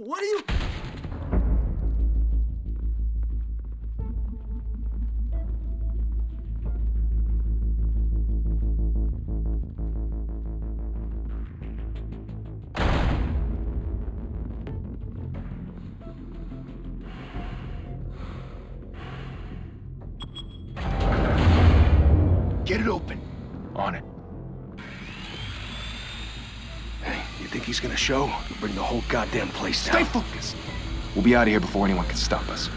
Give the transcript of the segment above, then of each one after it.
What are you... Get it open. On it. Hey, you think he's gonna show? We'll bring the whole goddamn place down. Stay focused. We'll be out of here before anyone can stop us.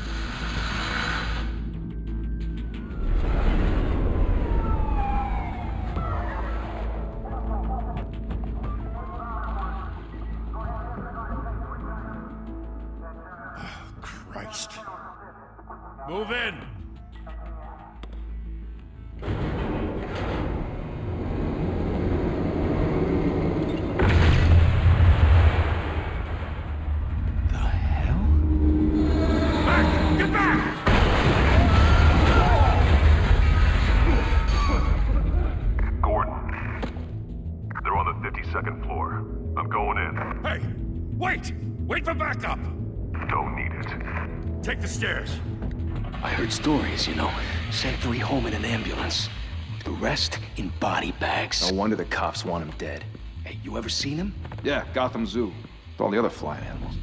Christ. Move in! The hell? Back! Get back! Gordon, they're on the 52nd floor. I'm going in. Hey! Wait! Wait for backup! Don't need it. Take the stairs. I heard stories, you know. Sent 3 home in an ambulance. The rest in body bags. No wonder the cops want him dead. Hey, you ever seen him? Yeah, Gotham Zoo. With all the other flying animals.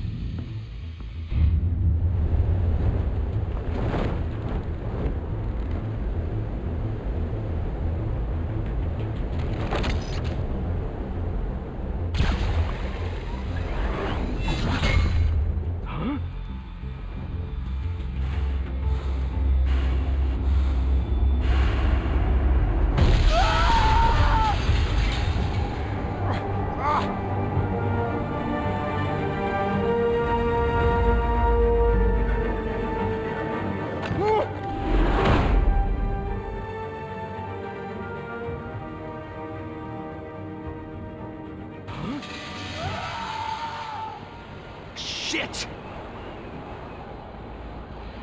Shit!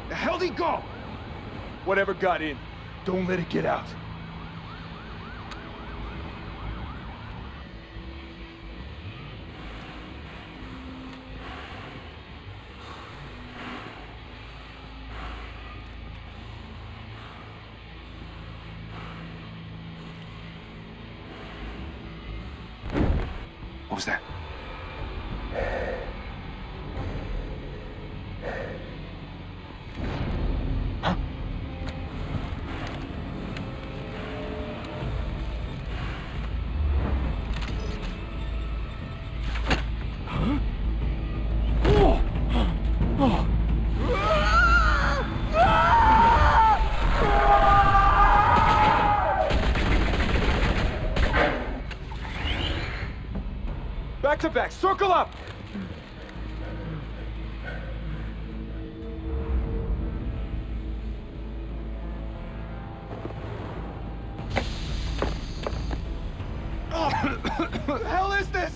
The hell'd he go? Whatever got in, don't let it get out. What was that? Huh? Huh? Oh! Oh! Back to back, circle up! What the hell is this?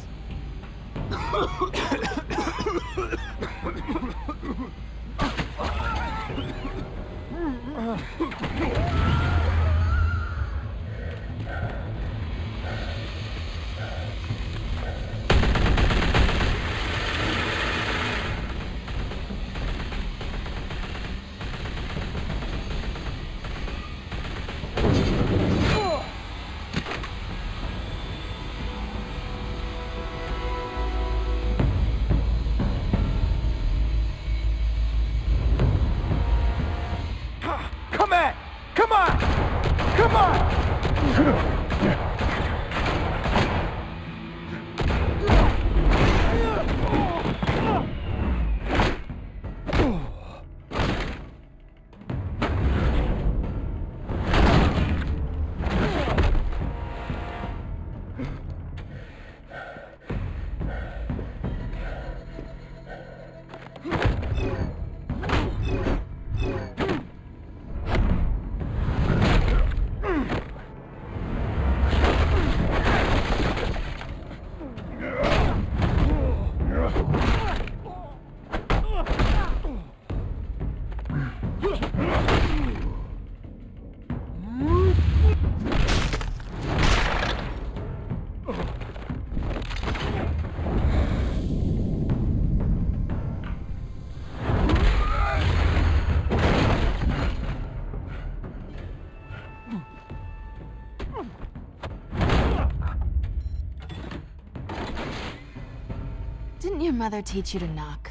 Didn't your mother teach you to knock?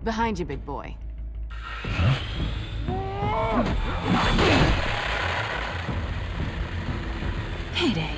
Behind you, big boy. Payday.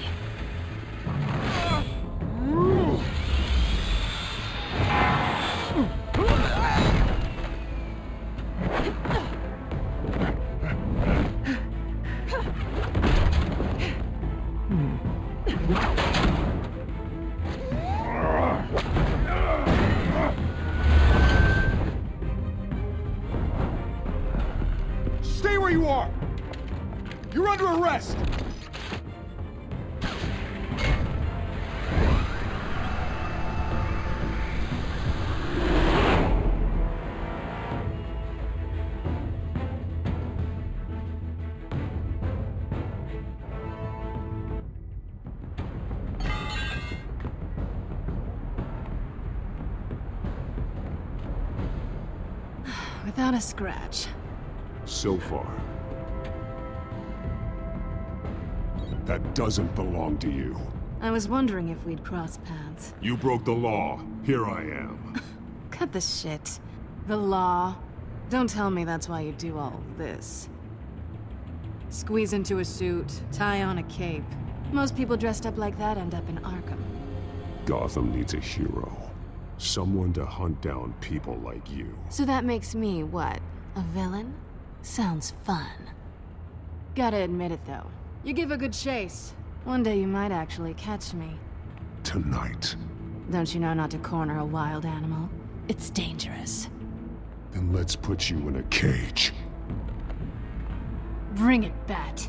Stay where you are! You're under arrest! Without a scratch. So far. That doesn't belong to you. I was wondering if we'd cross paths. You broke the law. Here I am. Cut the shit. The law. Don't tell me that's why you do all this. Squeeze into a suit, tie on a cape. Most people dressed up like that end up in Arkham. Gotham needs a hero. Someone to hunt down people like you. So that makes me, what, a villain? Sounds fun. Gotta admit it, though. You give a good chase. One day you might actually catch me. Tonight. Don't you know not to corner a wild animal? It's dangerous. Then let's put you in a cage. Bring it, Bat.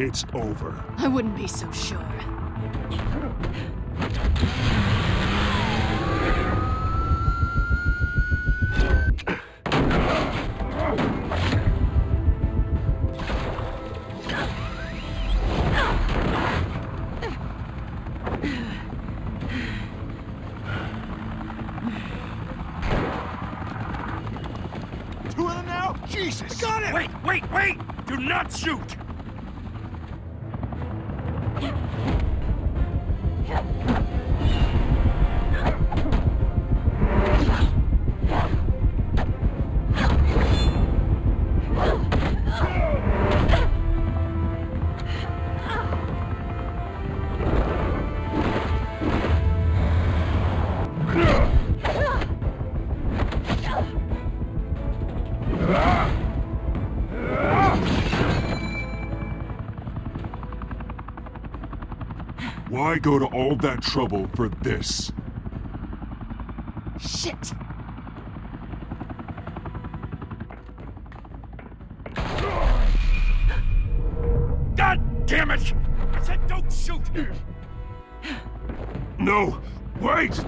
It's over. I wouldn't be so sure. Two of them now? Jesus! Got it! Wait! Do not shoot! Why go to all that trouble for this? Shit! God damn it! I said don't shoot! No! Wait!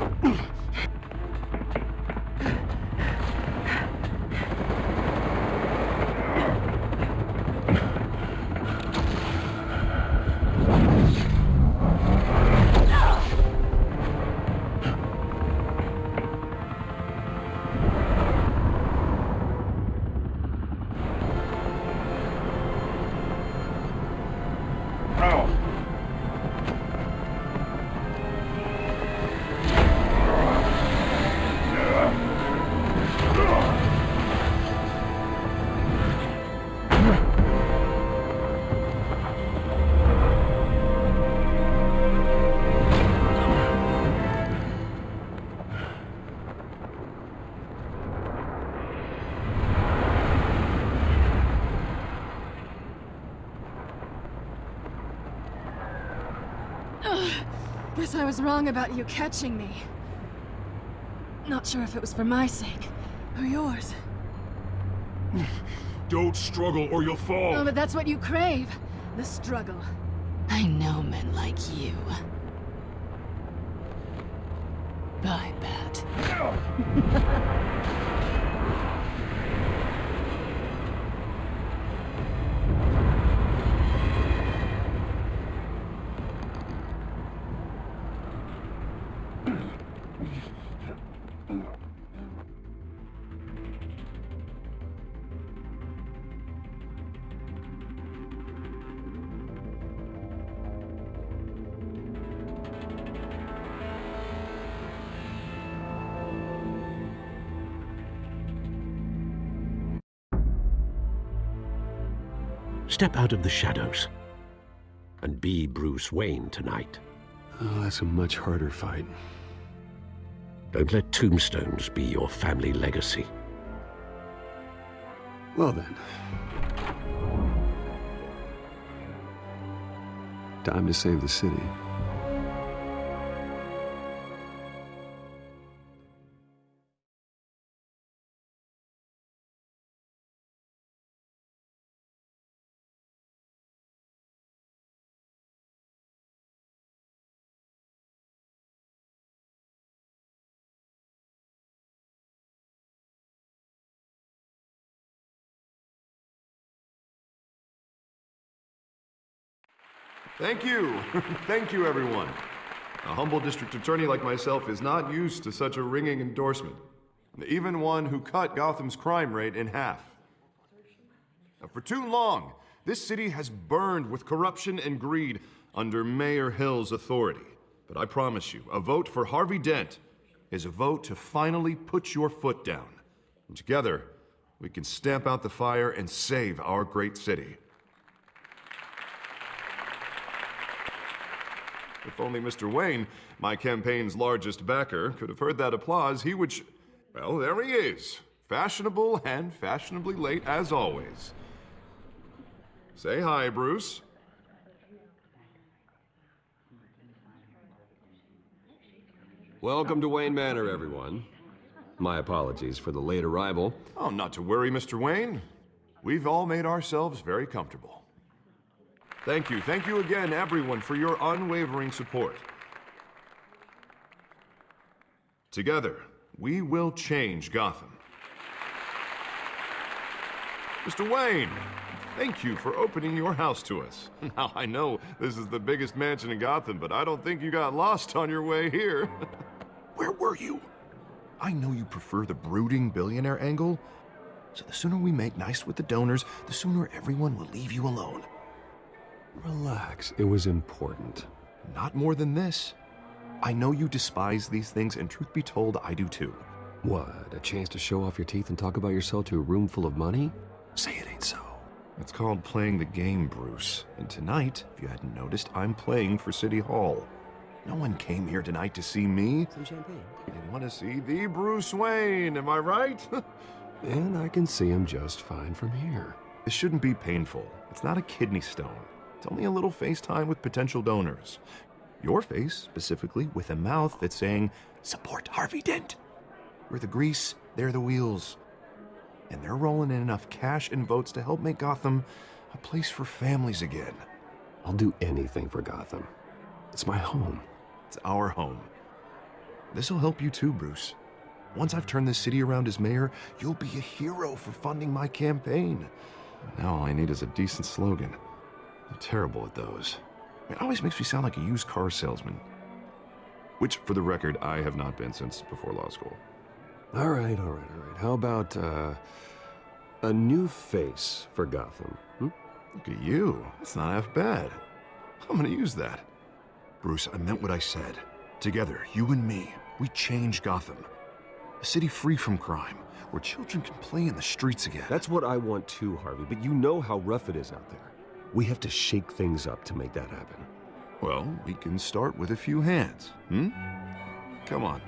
Guess I was wrong about you catching me. Not sure if it was for my sake, or yours. Don't struggle or you'll fall! Oh, but that's what you crave. The struggle. I know men like you. Bye, Bat. Step out of the shadows and be Bruce Wayne tonight. Oh, that's a much harder fight. Don't let tombstones be your family legacy. Well then. Time to save the city. Thank you. Thank you, everyone. A humble district attorney like myself is not used to such a ringing endorsement. Even one who cut Gotham's crime rate in half. Now, for too long, this city has burned with corruption and greed under Mayor Hill's authority. But I promise you, a vote for Harvey Dent is a vote to finally put your foot down. And together, we can stamp out the fire and save our great city. If only Mr. Wayne, my campaign's largest backer, could have heard that applause, he would well, there he is. Fashionable and fashionably late as always. Say hi, Bruce. Welcome to Wayne Manor, everyone. My apologies for the late arrival. Oh, not to worry, Mr. Wayne. We've all made ourselves very comfortable. Thank you again, everyone, for your unwavering support. Together, we will change Gotham. Mr. Wayne, thank you for opening your house to us. Now, I know this is the biggest mansion in Gotham, but I don't think you got lost on your way here. Where were you? I know you prefer the brooding billionaire angle, so the sooner we make nice with the donors, the sooner everyone will leave you alone. Relax, it was important. Not more than this. I know you despise these things, and truth be told, I do too. What, a chance to show off your teeth and talk about yourself to a room full of money? Say it ain't so. It's called playing the game, Bruce. And tonight, if you hadn't noticed, I'm playing for City Hall. No one came here tonight to see me. Some champagne. They want to see the Bruce Wayne, am I right? And I can see him just fine from here. This shouldn't be painful. It's not a kidney stone. It's only a little FaceTime with potential donors. Your face, specifically, with a mouth that's saying, support Harvey Dent. We're the grease, they're the wheels. And they're rolling in enough cash and votes to help make Gotham a place for families again. I'll do anything for Gotham. It's my home. It's our home. This'll help you too, Bruce. Once I've turned this city around as mayor, you'll be a hero for funding my campaign. Now all I need is a decent slogan. I'm terrible at those. It always makes me sound like a used car salesman. Which, for the record, I have not been since before law school. All right. How about, a new face for Gotham, Look at you. That's not half bad. I'm gonna use that. Bruce, I meant what I said. Together, you and me, we change Gotham. A city free from crime, where children can play in the streets again. That's what I want too, Harvey, but you know how rough it is out there. We have to shake things up to make that happen. Well, we can start with a few hands, Come on.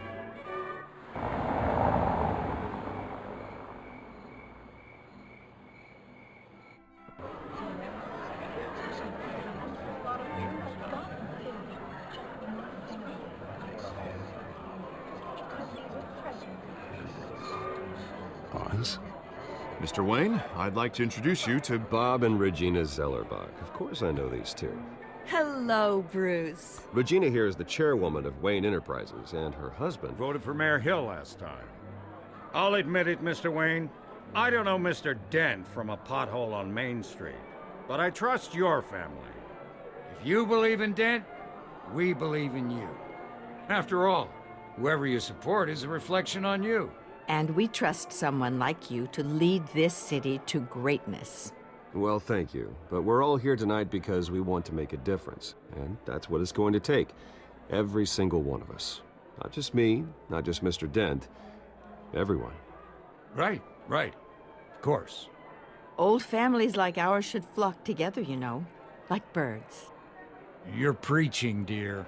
Mr. Wayne, I'd like to introduce you to... Bob and Regina Zellerbach. Of course I know these two. Hello, Bruce. Regina here is the chairwoman of Wayne Enterprises, and her husband... Voted for Mayor Hill last time. I'll admit it, Mr. Wayne. I don't know Mr. Dent from a pothole on Main Street, but I trust your family. If you believe in Dent, we believe in you. After all, whoever you support is a reflection on you. And we trust someone like you to lead this city to greatness. Well, thank you. But we're all here tonight because we want to make a difference. And that's what it's going to take. Every single one of us. Not just me, not just Mr. Dent. Everyone. Right. Of course. Old families like ours should flock together, you know, like birds. You're preaching, dear.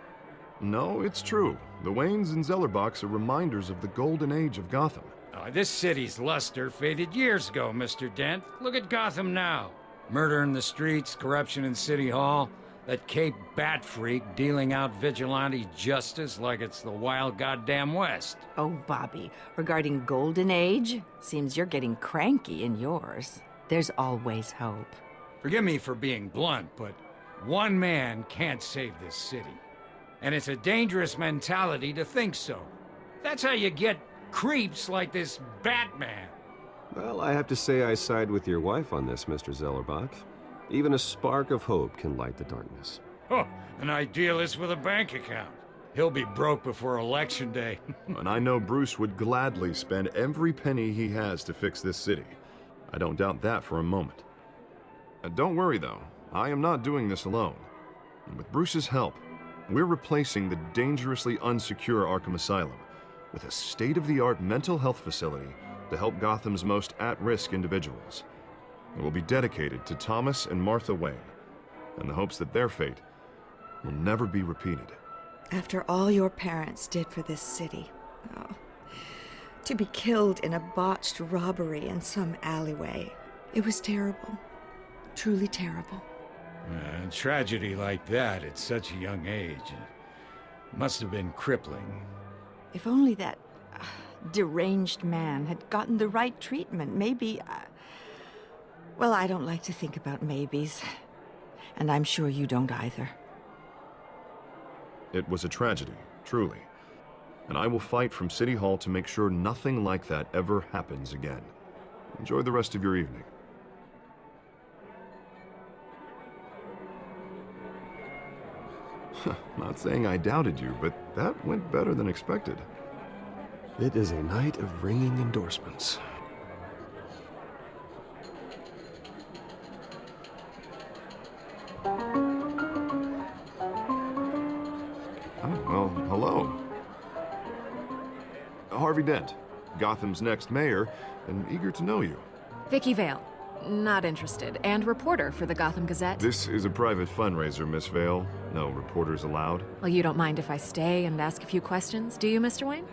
No, it's true. The Waynes and Zellerbachs are reminders of the golden age of Gotham. This city's luster faded years ago, Mr. Dent. Look at Gotham now. Murder in the streets, corruption in City Hall, that Cape Bat freak dealing out vigilante justice like it's the wild goddamn West. Oh, Bobby, regarding Golden Age, seems you're getting cranky in yours. There's always hope. Forgive me for being blunt, but one man can't save this city. And it's a dangerous mentality to think so. That's how you get creeps like this Batman. Well, I have to say I side with your wife on this, Mr. Zellerbach. Even a spark of hope can light the darkness. Oh, an idealist with a bank account. He'll be broke before Election Day. And I know Bruce would gladly spend every penny he has to fix this city. I don't doubt that for a moment. Don't worry, though. I am not doing this alone. And with Bruce's help, we're replacing the dangerously unsecure Arkham Asylum with a state-of-the-art mental health facility to help Gotham's most at-risk individuals. It will be dedicated to Thomas and Martha Wayne, in the hopes that their fate will never be repeated. After all your parents did for this city, to be killed in a botched robbery in some alleyway, it was terrible. Truly terrible. A tragedy like that at such a young age must have been crippling. If only that deranged man had gotten the right treatment, maybe... Well, I don't like to think about maybes. And I'm sure you don't either. It was a tragedy, truly. And I will fight from City Hall to make sure nothing like that ever happens again. Enjoy the rest of your evening. Not saying I doubted you, but that went better than expected. It is a night of ringing endorsements. Well, hello. Harvey Dent, Gotham's next mayor, and eager to know you. Vicky Vale. Not interested. And reporter for the Gotham Gazette. This is a private fundraiser, Miss Vale. No reporters allowed. Well, you don't mind if I stay and ask a few questions, do you, Mr. Wayne?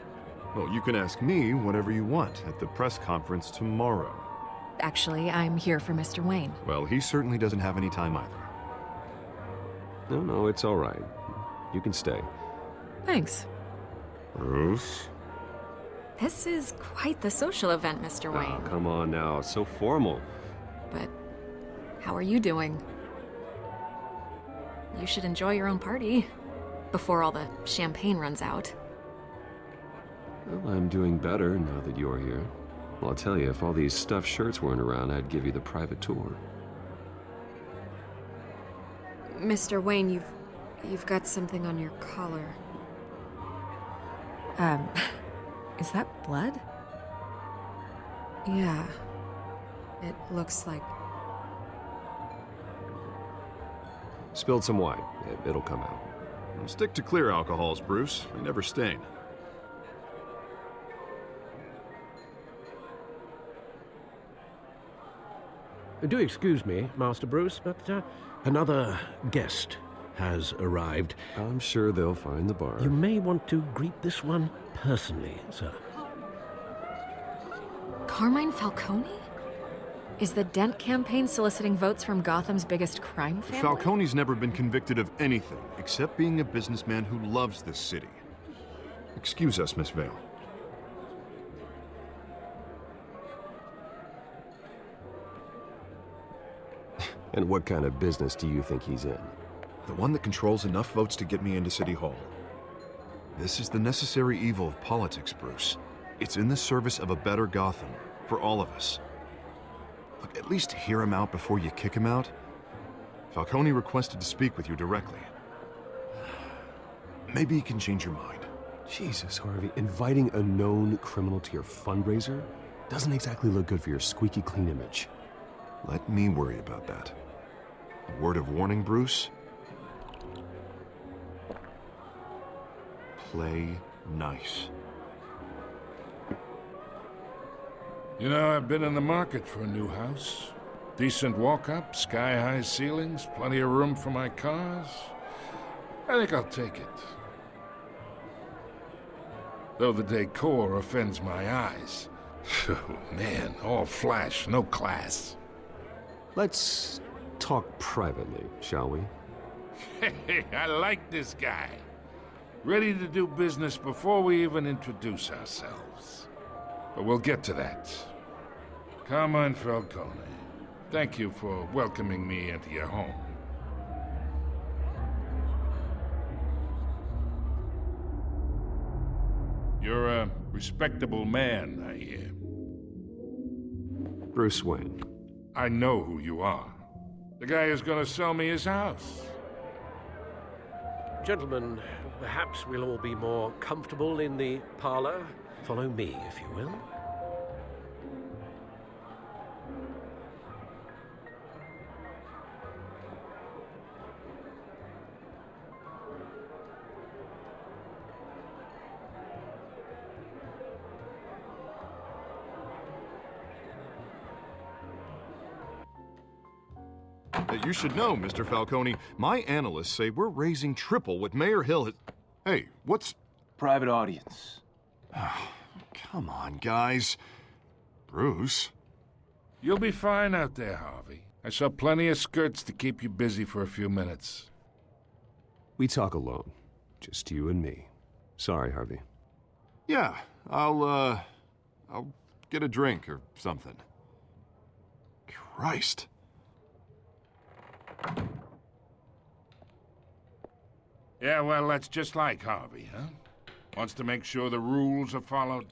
Well, you can ask me whatever you want at the press conference tomorrow. Actually, I'm here for Mr. Wayne. Well, he certainly doesn't have any time either. No, it's all right. You can stay. Thanks. Bruce? This is quite the social event, Mr. Wayne. Oh, come on now. It's so formal. But how are you doing? You should enjoy your own party before all the champagne runs out. Well, I'm doing better now that you're here. Well, I'll tell you, if all these stuffed shirts weren't around, I'd give you the private tour. Mr. Wayne, you've got something on your collar. Is that blood? Yeah. It looks like... Spilled some wine. It'll come out. Stick to clear alcohols, Bruce. They never stain. Do excuse me, Master Bruce, but another guest has arrived. I'm sure they'll find the bar. You may want to greet this one personally, sir. Carmine Falcone? Is the Dent campaign soliciting votes from Gotham's biggest crime family? Falcone's never been convicted of anything except being a businessman who loves this city. Excuse us, Miss Vale. And what kind of business do you think he's in? The one that controls enough votes to get me into City Hall. This is the necessary evil of politics, Bruce. It's in the service of a better Gotham, for all of us. Look, at least hear him out before you kick him out. Falcone requested to speak with you directly. Maybe he can change your mind. Jesus, Harvey, inviting a known criminal to your fundraiser doesn't exactly look good for your squeaky clean image. Let me worry about that. A word of warning, Bruce? Play nice. You know, I've been in the market for a new house. Decent walk-up, sky-high ceilings, plenty of room for my cars. I think I'll take it. Though the decor offends my eyes. Oh, man, all flash, no class. Let's talk privately, shall we? Hey, I like this guy. Ready to do business before we even introduce ourselves. But we'll get to that. Carmine Falcone, thank you for welcoming me into your home. You're a respectable man, I hear. Bruce Wayne. I know who you are. The guy who's gonna sell me his house. Gentlemen, perhaps we'll all be more comfortable in the parlor. Follow me, if you will. You should know, Mr. Falcone, my analysts say we're raising triple what Mayor Hill has... Hey, what's... Private audience. Come on, guys. Bruce? You'll be fine out there, Harvey. I saw plenty of skirts to keep you busy for a few minutes. We talk alone. Just you and me. Sorry, Harvey. Yeah, I'll get a drink or something. Christ. Yeah, well, that's just like Harvey, huh? Wants to make sure the rules are followed.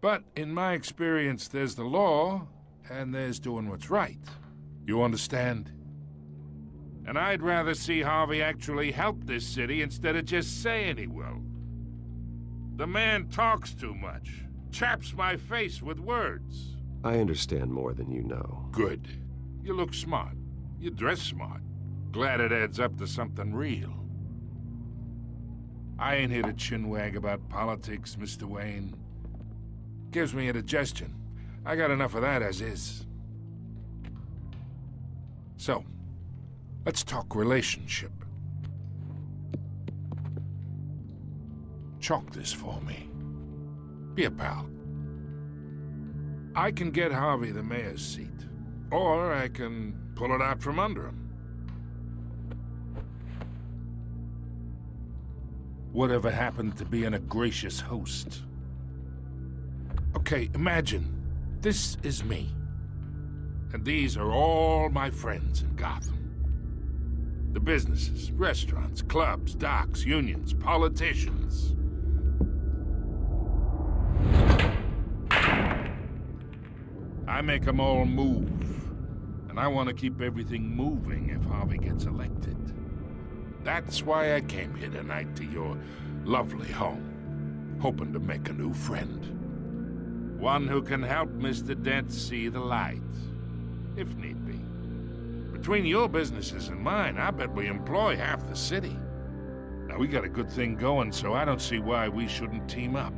But in my experience, there's the law, and there's doing what's right. You understand? And I'd rather see Harvey actually help this city instead of just saying he will. The man talks too much. Chaps my face with words. I understand more than you know. Good. You look smart. You dress smart. Glad it adds up to something real. I ain't here to chinwag about politics, Mr. Wayne. Gives me indigestion. I got enough of that as is. So, let's talk relationship. Chalk this for me. Be a pal. I can get Harvey the mayor's seat, or I can pull it out from under him. Whatever happened to being a gracious host? Okay, imagine, this is me. And these are all my friends in Gotham. The businesses, restaurants, clubs, docks, unions, politicians. I make them all move. And I want to keep everything moving if Harvey gets elected. That's why I came here tonight to your lovely home, hoping to make a new friend. One who can help Mr. Dent see the light, if need be. Between your businesses and mine, I bet we employ half the city. Now, we got a good thing going, so I don't see why we shouldn't team up.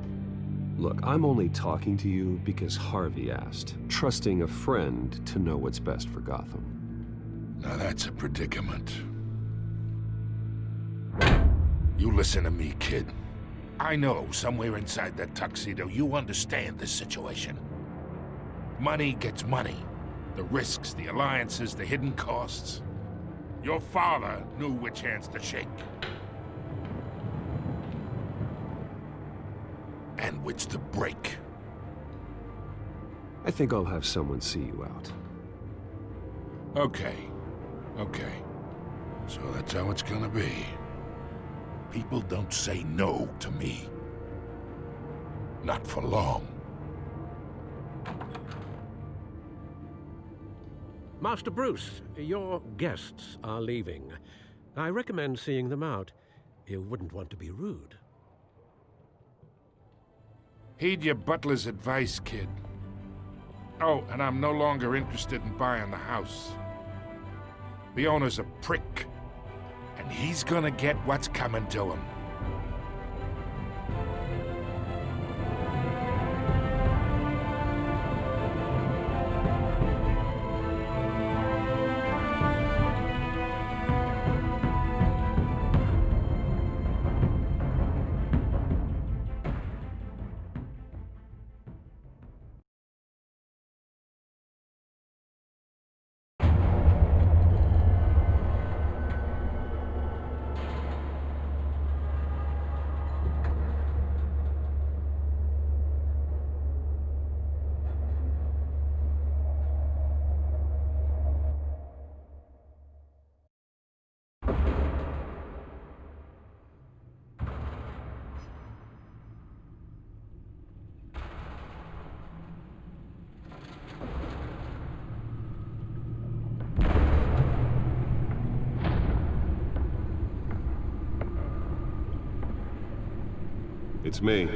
Look, I'm only talking to you because Harvey asked, trusting a friend to know what's best for Gotham. Now that's a predicament. You listen to me, kid. I know somewhere inside that tuxedo you understand this situation. Money gets money. The risks, the alliances, the hidden costs. Your father knew which hands to shake. And which to break. I think I'll have someone see you out. Okay. So that's how it's gonna be. People don't say no to me. Not for long. Master Bruce, your guests are leaving. I recommend seeing them out. You wouldn't want to be rude. Heed your butler's advice, kid. Oh, and I'm no longer interested in buying the house. The owner's a prick, and he's gonna get what's coming to him. It's me.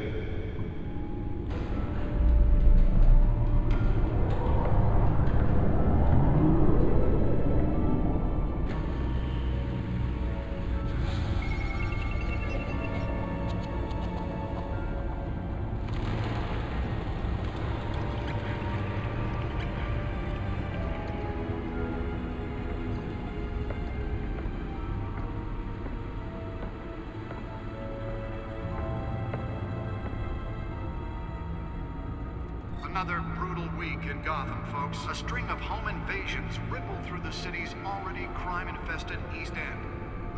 Another brutal week in Gotham, folks. A string of home invasions ripple through the city's already crime-infested East End.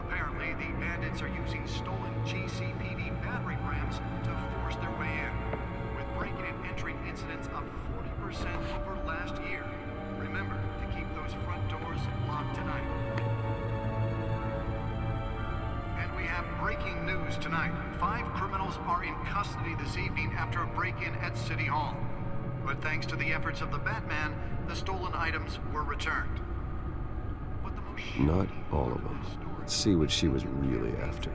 Apparently, the bandits are using stolen GCPD battering rams to force their way in, with breaking and entering incidents up 40% over last year. Remember to keep those front doors locked tonight. And we have breaking news tonight. 5 criminals are in custody this evening after a break-in at City Hall. But thanks to the efforts of the Batman, the stolen items were returned. But the most Not all of them. Let's see what she was really after.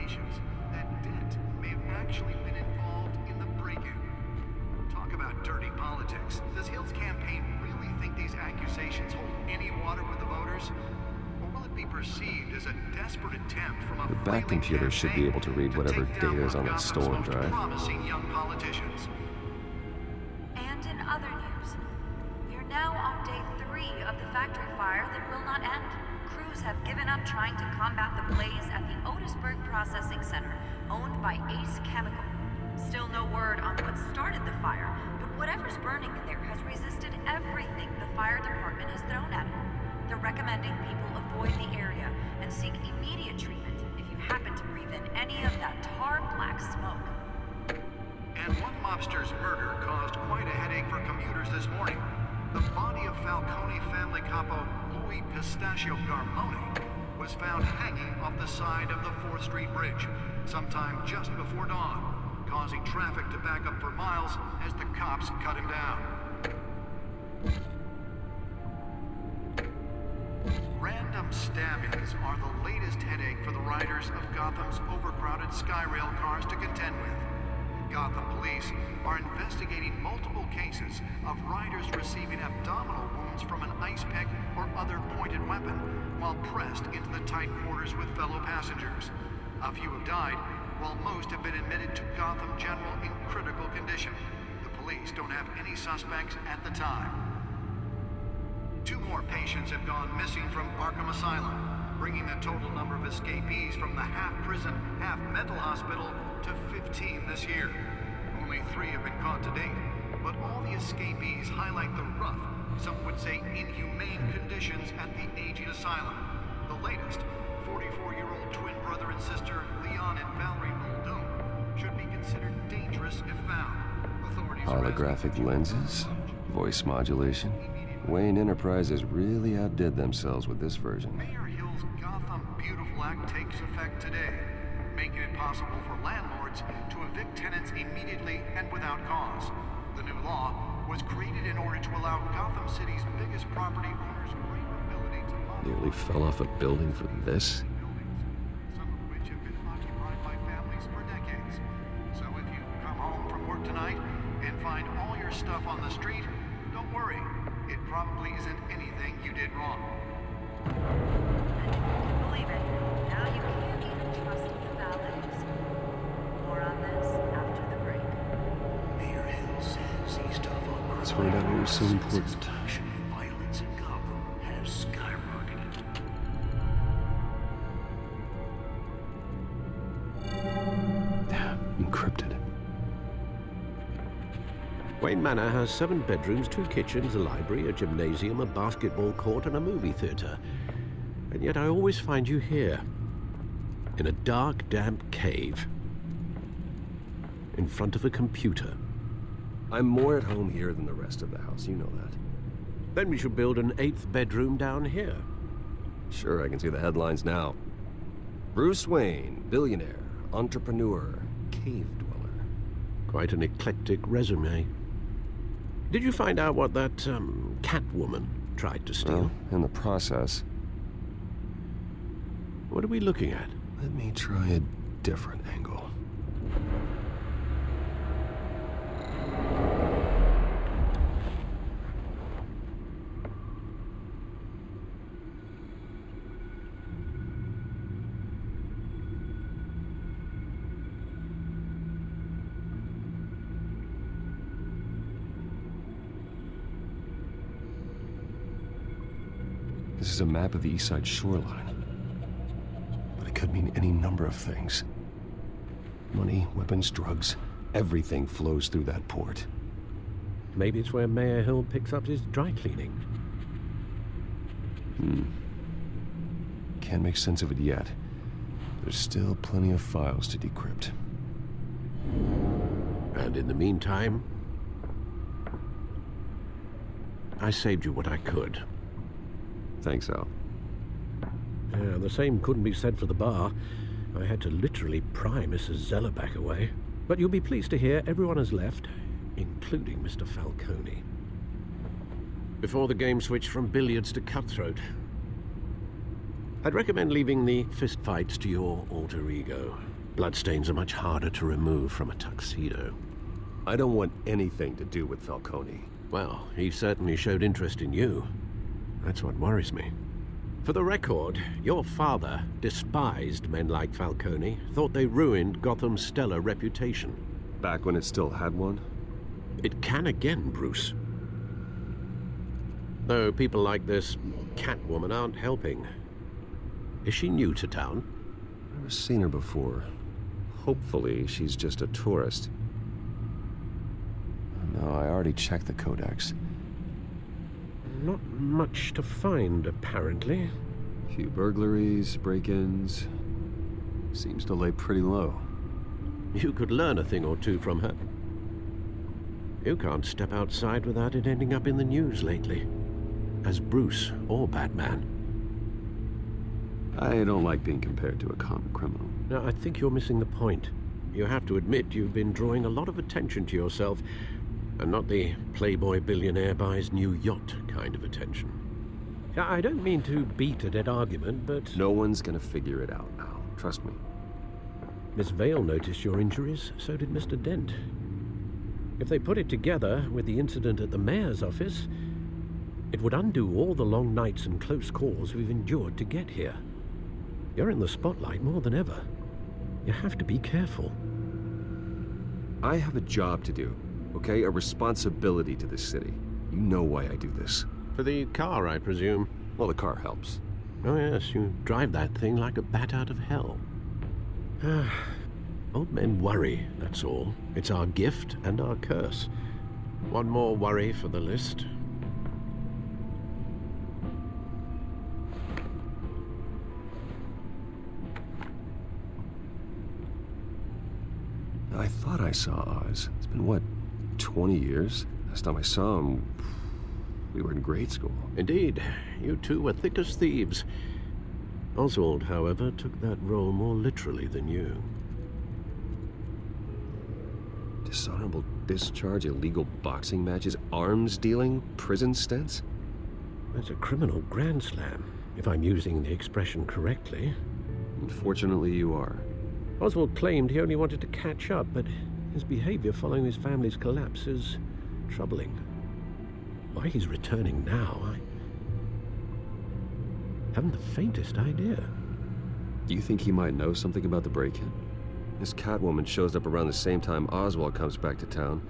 allegations that Dent may have actually been involved in the break-in. Talk about dirty politics. Does Hill's campaign really think these accusations hold any water with the voters? Or will it be perceived as a desperate attempt from a The back computer should be able to read whatever data is on that stolen drive. promising young politicians? And in other news, we're now on day 3 of the factory fire that will not end. Crews have given up trying to combat the blaze at the Otisburg Processing Center, owned by Ace Chemical. Still no word on what started the fire, but whatever's burning in there has resisted everything the fire department has thrown at it. They're recommending people avoid the area and seek immediate treatment if you happen to breathe in any of that tar black smoke. And one mobster's murder caused quite a headache for commuters this morning. The body of Falcone family capo Louis Pistachio Garmone was found hanging off the side of the 4th Street Bridge sometime just before dawn, causing traffic to back up for miles as the cops cut him down. Random stabbings are the latest headache for the riders of Gotham's overcrowded Skyrail cars to contend with. Gotham police are investigating multiple cases of riders receiving abdominal wounds from an ice pick or other pointed weapon while pressed into the tight quarters with fellow passengers. A few have died, while most have been admitted to Gotham General in critical condition. The police don't have any suspects at the time. 2 more patients have gone missing from Arkham Asylum, bringing the total number of escapees from the half-prison, half-mental hospital to 15 this year. Only 3 have been caught to date, but all the escapees highlight the rough, some would say inhumane conditions at the aging asylum. The latest, 44-year-old twin brother and sister Leon and Valerie Muldoon, should be considered dangerous if found. Authorities Holographic lenses, voice modulation. Wayne Enterprises really outdid themselves with this version. Mayor Hill's Gotham Beautiful Act takes effect today, making it possible for landlords to evict tenants immediately and without cause. The new law was created in order to allow Gotham City's biggest property owners greater ability to Nearly fell off a building for this? some of which have been occupied by families for decades. So if you come home from work tonight and find all your stuff on the street, don't worry. It probably isn't anything you did wrong. Believe it, now you can't even trust the valets. More on this after the break. Mayor Hill says he's tough on Let's find out what was so important. Suspicion and violence in Gotham has skyrocketed. Encrypted. Wayne Manor has 7 bedrooms, 2 kitchens, a library, a gymnasium, a basketball court, and a movie theater. And yet I always find you here, in a dark, damp cave, in front of a computer. I'm more at home here than the rest of the house, you know that. Then we should build an 8th bedroom down here. Sure, I can see the headlines now. Bruce Wayne, billionaire, entrepreneur, cave dweller. Quite an eclectic resume. Did you find out what that, Catwoman tried to steal? Well, in the process. What are we looking at? Let me try a different angle. This is a map of the East Side shoreline. But it could mean any number of things. Money, weapons, drugs, everything flows through that port. Maybe it's where Mayor Hill picks up his dry cleaning. Can't make sense of it yet. There's still plenty of files to decrypt. And in the meantime, I saved you what I could. Thanks, Al. Yeah, the same couldn't be said for the bar. I had to literally pry Mrs. Zellerback away. But you'll be pleased to hear everyone has left, including Mr. Falcone. Before the game switched from billiards to cutthroat. I'd recommend leaving the fistfights to your alter ego. Bloodstains are much harder to remove from a tuxedo. I don't want anything to do with Falcone. Well, he certainly showed interest in you. That's what worries me. For the record, your father despised men like Falcone, thought they ruined Gotham's stellar reputation. Back when it still had one? It can again, Bruce. Though people like this Catwoman aren't helping. Is she new to town? Never seen her before. Hopefully, she's just a tourist. No, I already checked the codex. Not much to find, apparently. A few burglaries, break-ins. Seems to lay pretty low. You could learn a thing or two from her. You can't step outside without it ending up in the news lately. As Bruce or Batman. I don't like being compared to a common criminal. No, I think you're missing the point. You have to admit you've been drawing a lot of attention to yourself, and not the playboy billionaire buys new yacht kind of attention. I don't mean to beat a dead argument, but... No one's gonna figure it out now. Trust me. Miss Vale noticed your injuries, so did Mr. Dent. If they put it together with the incident at the mayor's office, it would undo all the long nights and close calls we've endured to get here. You're in the spotlight more than ever. You have to be careful. I have a job to do, okay? A responsibility to this city. You know why I do this. For the car, I presume. Well, the car helps. Oh yes, you drive that thing like a bat out of hell. Old men worry, that's all. It's our gift and our curse. One more worry for the list. I thought I saw Oz. It's been, what, 20 years? Last time I saw him, We were in grade school. Indeed, you two were thick as thieves. Oswald, however, took that role more literally than you. Dishonorable discharge, illegal boxing matches, arms dealing, prison stints? That's a criminal grand slam, if I'm using the expression correctly. Unfortunately, you are. Oswald claimed he only wanted to catch up, but his behavior following his family's collapse is troubling. Why he's returning now, I haven't the faintest idea. Do you think he might know something about the break-in? This Catwoman shows up around the same time Oswald comes back to town.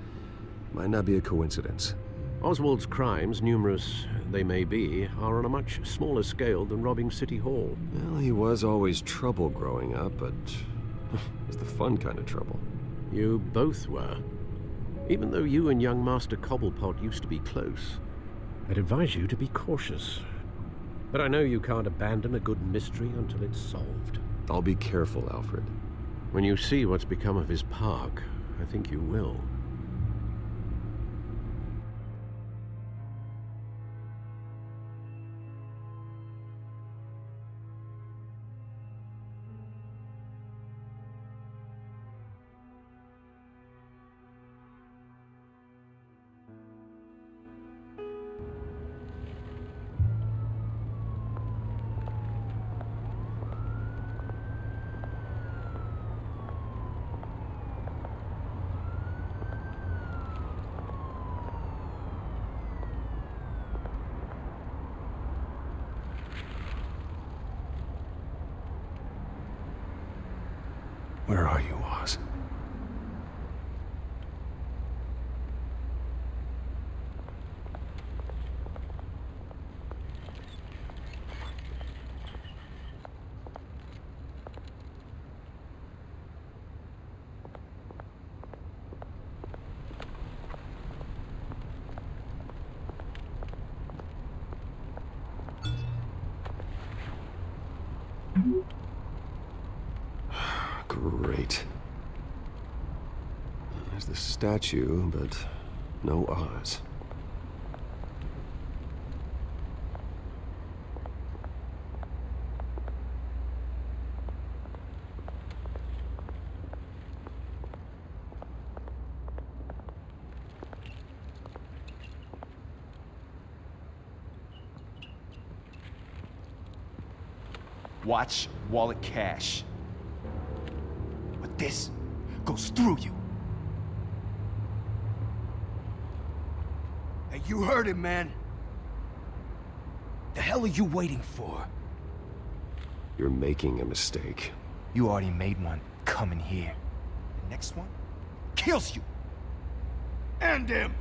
Might not be a coincidence. Oswald's crimes, numerous they may be, are on a much smaller scale than robbing City Hall. Well, he was always trouble growing up, but it's the fun kind of trouble. You both were. Even though you and young Master Cobblepot used to be close, I'd advise you to be cautious. But I know you can't abandon a good mystery until it's solved. I'll be careful, Alfred. When you see what's become of his park, I think you will. Where are you, Oz? Great. There's the statue, but no Oz. Watch wallet cash. This goes through you. Hey, you heard him, man. The hell are you waiting for? You're making a mistake. You already made one coming here. The next one kills you. And him.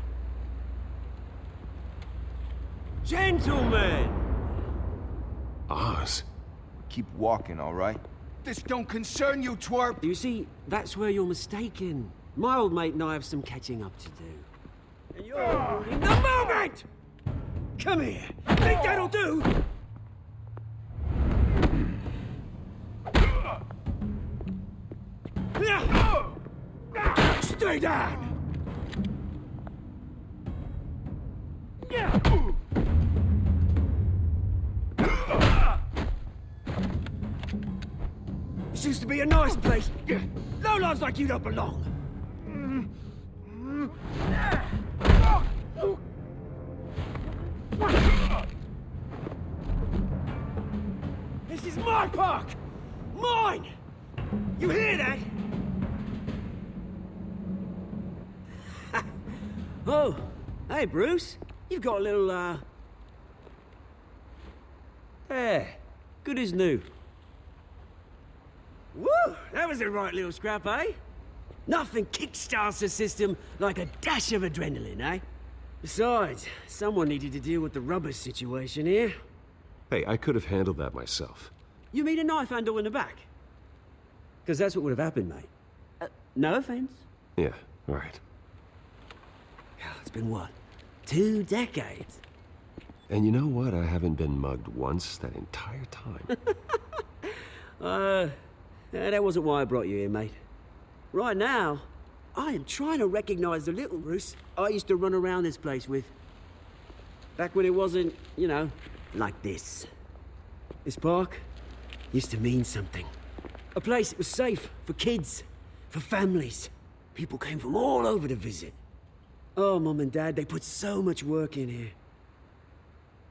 Gentlemen! Oz. Keep walking, all right? This don't concern you, twerp! You see, that's where you're mistaken. My old mate and I have some catching up to do. And you're in the moment! Come here! Think that'll do? Stay down! This used to be a nice place. Lowlifes like you don't belong. This is my park! Mine! You hear that? Oh, hey Bruce. You've got a little, There. Good as new. Woo! That was a right little scrap, eh? Nothing kickstarts the system like a dash of adrenaline, eh? Besides, someone needed to deal with the rubber situation here. Hey, I could have handled that myself. You mean a knife handle in the back? Because that's what would have happened, mate. No offense. Yeah, all right. It's been what? 2 decades? And you know what? I haven't been mugged once that entire time. That wasn't why I brought you here, mate. Right now, I am trying to recognize the little Bruce I used to run around this place with. Back when it wasn't, you know, like this. This park used to mean something. A place that was safe for kids, for families. People came from all over to visit. Oh, Mum and Dad, they put so much work in here.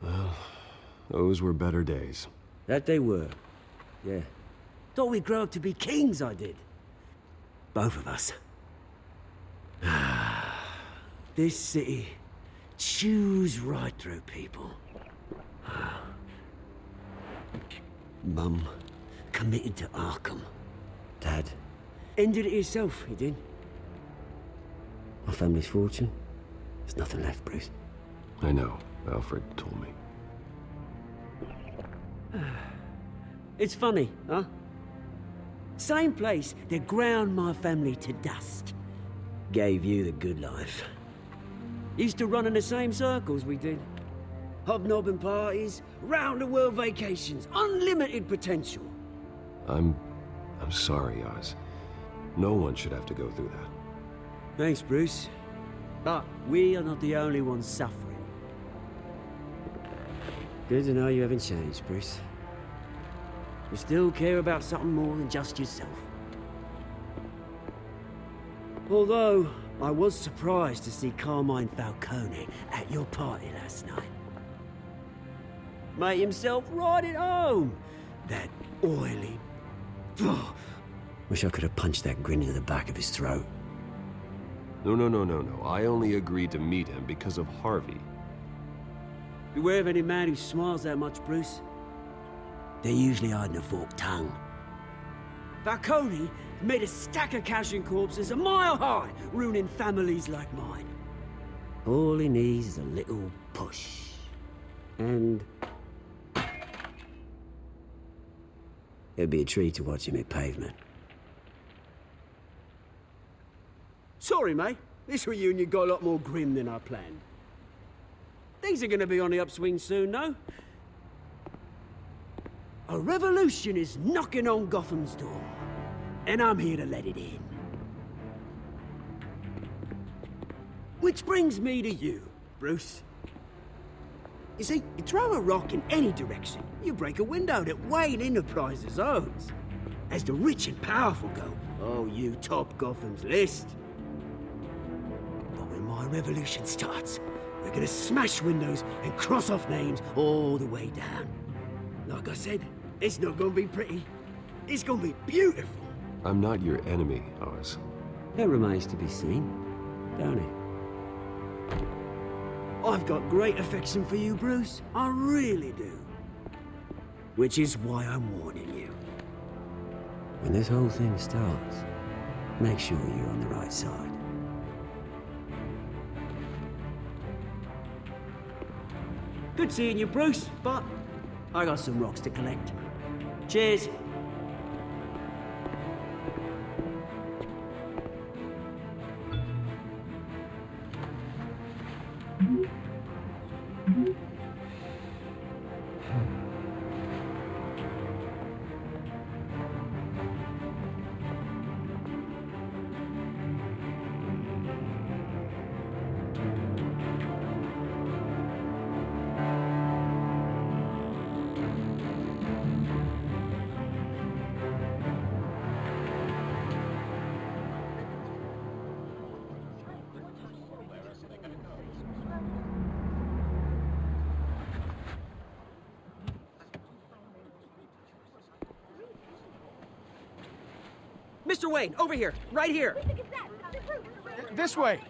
Well, those were better days. That they were, yeah. Thought we'd grow up to be kings, I did. Both of us. This city chews right through people. Mum committed to Arkham. Dad ended it himself, he did. My family's fortune, there's nothing left, Bruce. I know. Alfred told me. It's funny, huh? Same place that ground my family to dust. Gave you the good life. Used to run in the same circles we did. Hobnobbing parties, round-the-world vacations, unlimited potential. I'm sorry, Oz. No one should have to go through that. Thanks, Bruce. But we are not the only ones suffering. Good to know you haven't changed, Bruce. You still care about something more than just yourself. Although, I was surprised to see Carmine Falcone at your party last night. Made himself right at home. That oily... Oh, wish I could have punched that grin into the back of his throat. No. I only agreed to meet him because of Harvey. Beware of any man who smiles that much, Bruce. They're usually hiding a forked tongue. Falcone made a stack of cash and corpses a mile high, ruining families like mine. All he needs is a little push. And... it'd be a treat to watch him hit pavement. Sorry, mate. This reunion got a lot more grim than I planned. Things are gonna be on the upswing soon, no? A revolution is knocking on Gotham's door, and I'm here to let it in. Which brings me to you, Bruce. You see, you throw a rock in any direction, you break a window that Wayne Enterprises owns. As the rich and powerful go, oh, you top Gotham's list. But when my revolution starts, we're gonna smash windows and cross off names all the way down. Like I said, it's not gonna be pretty. It's gonna be beautiful. I'm not your enemy, Oz. That remains to be seen, don't it? I've got great affection for you, Bruce. I really do. Which is why I'm warning you. When this whole thing starts, make sure you're on the right side. Good seeing you, Bruce, but I got some rocks to collect. Cheers. Mr. Wayne, over here, right here. This way.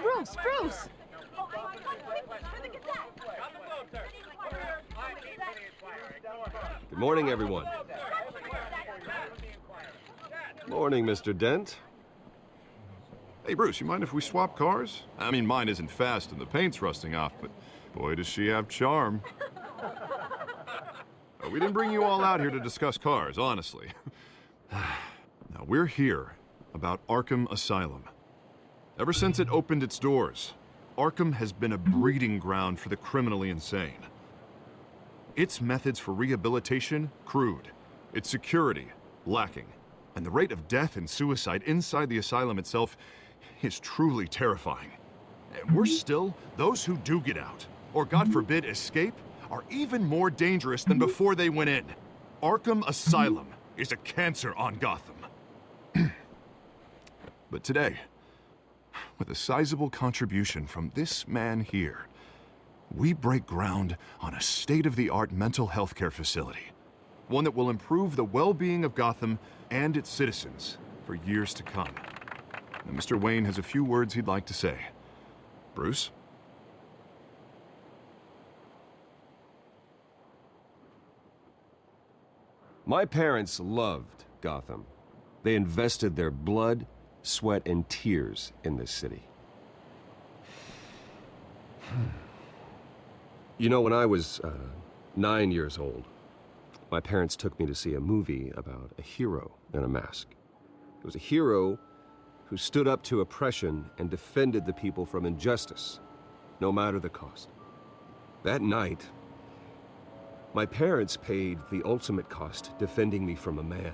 Bruce! Good morning, everyone. Morning, Mr. Dent. Hey, Bruce, you mind if we swap cars? I mean, mine isn't fast and the paint's rusting off, but boy, does she have charm. We didn't bring you all out here to discuss cars, honestly. Now, we're here about Arkham Asylum. Ever since it opened its doors, Arkham has been a breeding ground for the criminally insane. Its methods for rehabilitation, crude. Its security, lacking. And the rate of death and suicide inside the asylum itself is truly terrifying. And worse still, those who do get out, or God forbid escape, are even more dangerous than before they went in. Arkham Asylum is a cancer on Gotham. But today, with a sizable contribution from this man here, we break ground on a state-of-the-art mental health care facility. One that will improve the well-being of Gotham and its citizens for years to come. Now, Mr. Wayne has a few words he'd like to say. Bruce? My parents loved Gotham. They invested their blood, sweat, and tears in this city. You know, when I was 9 years old, my parents took me to see a movie about a hero in a mask. It was a hero who stood up to oppression and defended the people from injustice, no matter the cost. That night, my parents paid the ultimate cost defending me from a man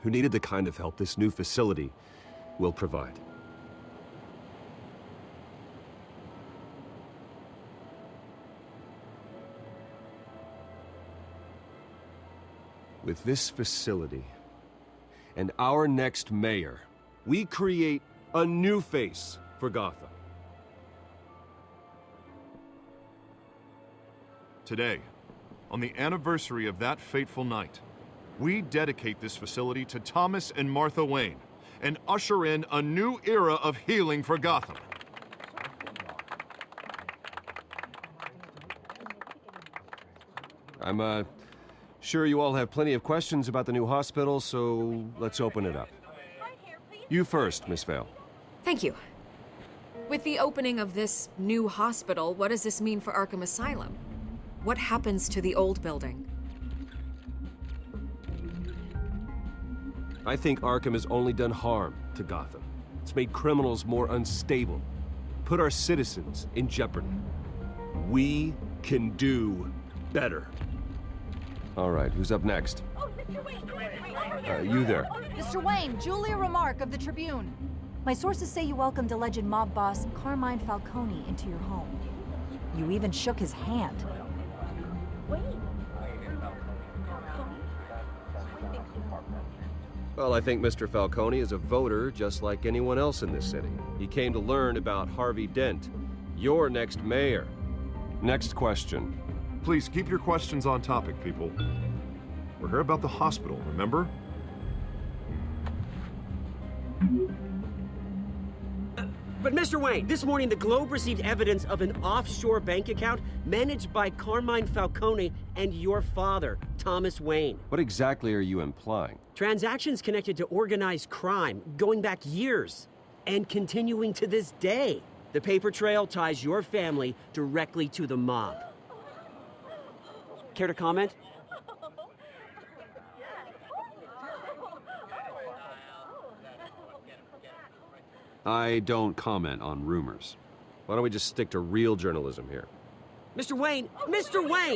who needed the kind of help this new facility will provide. With this facility and our next mayor, we create a new face for Gotham. Today, on the anniversary of that fateful night, we dedicate this facility to Thomas and Martha Wayne and usher in a new era of healing for Gotham. I'm sure you all have plenty of questions about the new hospital, so let's open it up. You first, Miss Vale. Thank you. With the opening of this new hospital, what does this mean for Arkham Asylum? What happens to the old building? I think Arkham has only done harm to Gotham. It's made criminals more unstable, put our citizens in jeopardy. We can do better. All right, who's up next? You there. Mr. Wayne, Julia Remark of the Tribune. My sources say you welcomed alleged mob boss Carmine Falcone into your home. You even shook his hand. Well, I think Mr. Falcone is a voter just like anyone else in this city. He came to learn about Harvey Dent, your next mayor. Next question. Please keep your questions on topic, people. We're here about the hospital, remember? But Mr. Wayne, this morning the Globe received evidence of an offshore bank account managed by Carmine Falcone and your father, Thomas Wayne. What exactly are you implying? Transactions connected to organized crime going back years and continuing to this day. The paper trail ties your family directly to the mob. Care to comment? I don't comment on rumors. Why don't we just stick to real journalism here? Mr. Wayne,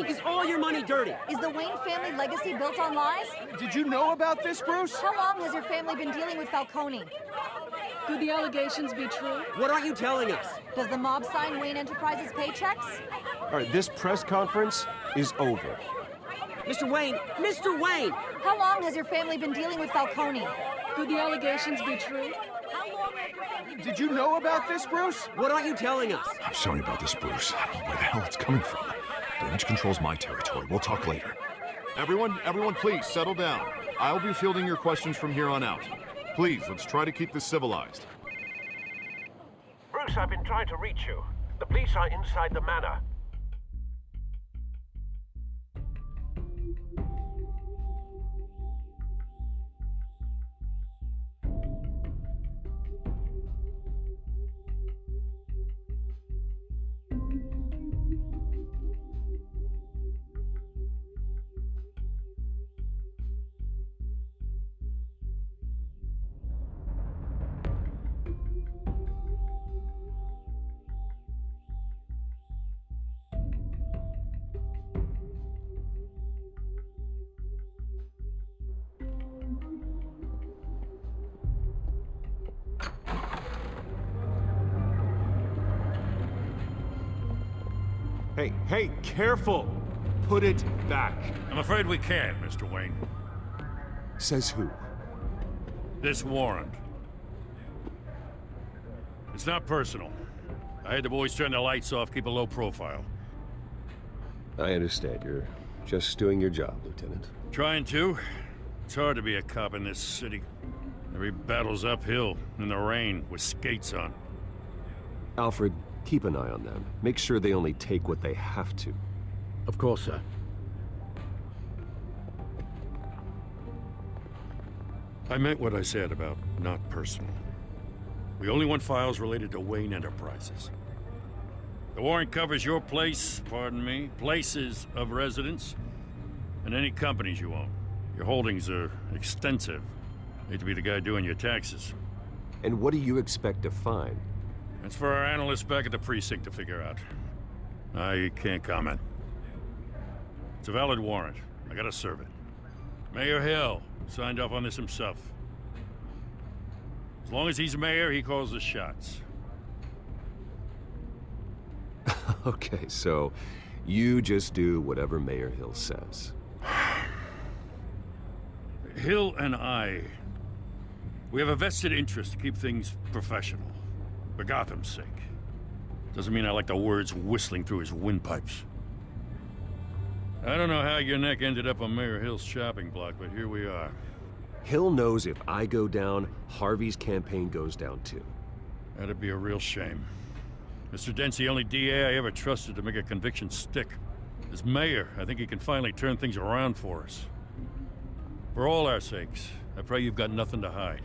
is all your money dirty? Is the Wayne family legacy built on lies? Did you know about this, Bruce? How long has your family been dealing with Falcone? Could the allegations be true? What aren't you telling us? Does the mob sign Wayne Enterprises paychecks? All right, this press conference is over. Mr. Wayne! How long has your family been dealing with Falcone? Could the allegations be true? Did you know about this, Bruce? What aren't you telling us? I'm sorry about this, Bruce. I don't know where the hell it's coming from. Damage control's my territory. We'll talk later. Everyone, please settle down. I'll be fielding your questions from here on out. Please, let's try to keep this civilized. Bruce, I've been trying to reach you. The police are inside the manor. Hey, careful! Put it back. I'm afraid we can't, Mr. Wayne. Says who? This warrant. It's not personal. I had the boys turn the lights off, keep a low profile. I understand. You're just doing your job, Lieutenant. Trying to. It's hard to be a cop in this city. Every battle's uphill, in the rain, with skates on. Alfred, keep an eye on them. Make sure they only take what they have to. Of course, sir. I meant what I said about not personal. We only want files related to Wayne Enterprises. The warrant covers your place, pardon me, places of residence, and any companies you own. Your holdings are extensive. Hate to be the guy doing your taxes. And what do you expect to find? That's for our analysts back at the precinct to figure out. I can't comment. It's a valid warrant. I gotta serve it. Mayor Hill signed off on this himself. As long as he's mayor, he calls the shots. Okay, so you just do whatever Mayor Hill says. Hill and we have a vested interest to keep things professional. For Gotham's sake. Doesn't mean I like the words whistling through his windpipes. I don't know how your neck ended up on Mayor Hill's shopping block, but here we are. Hill knows if I go down, Harvey's campaign goes down too. That'd be a real shame. Mr. Dent's the only DA I ever trusted to make a conviction stick. As mayor, I think he can finally turn things around for us. For all our sakes, I pray you've got nothing to hide.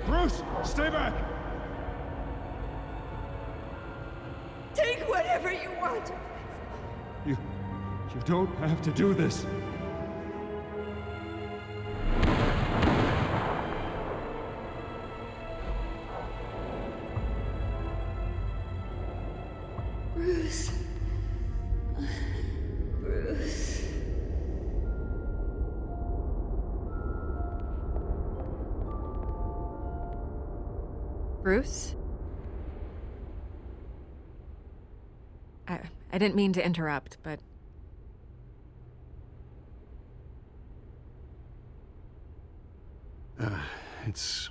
Bruce, stay back! Take whatever you want. You don't have to do this. Bruce. Bruce. Bruce? I didn't mean to interrupt, but... It's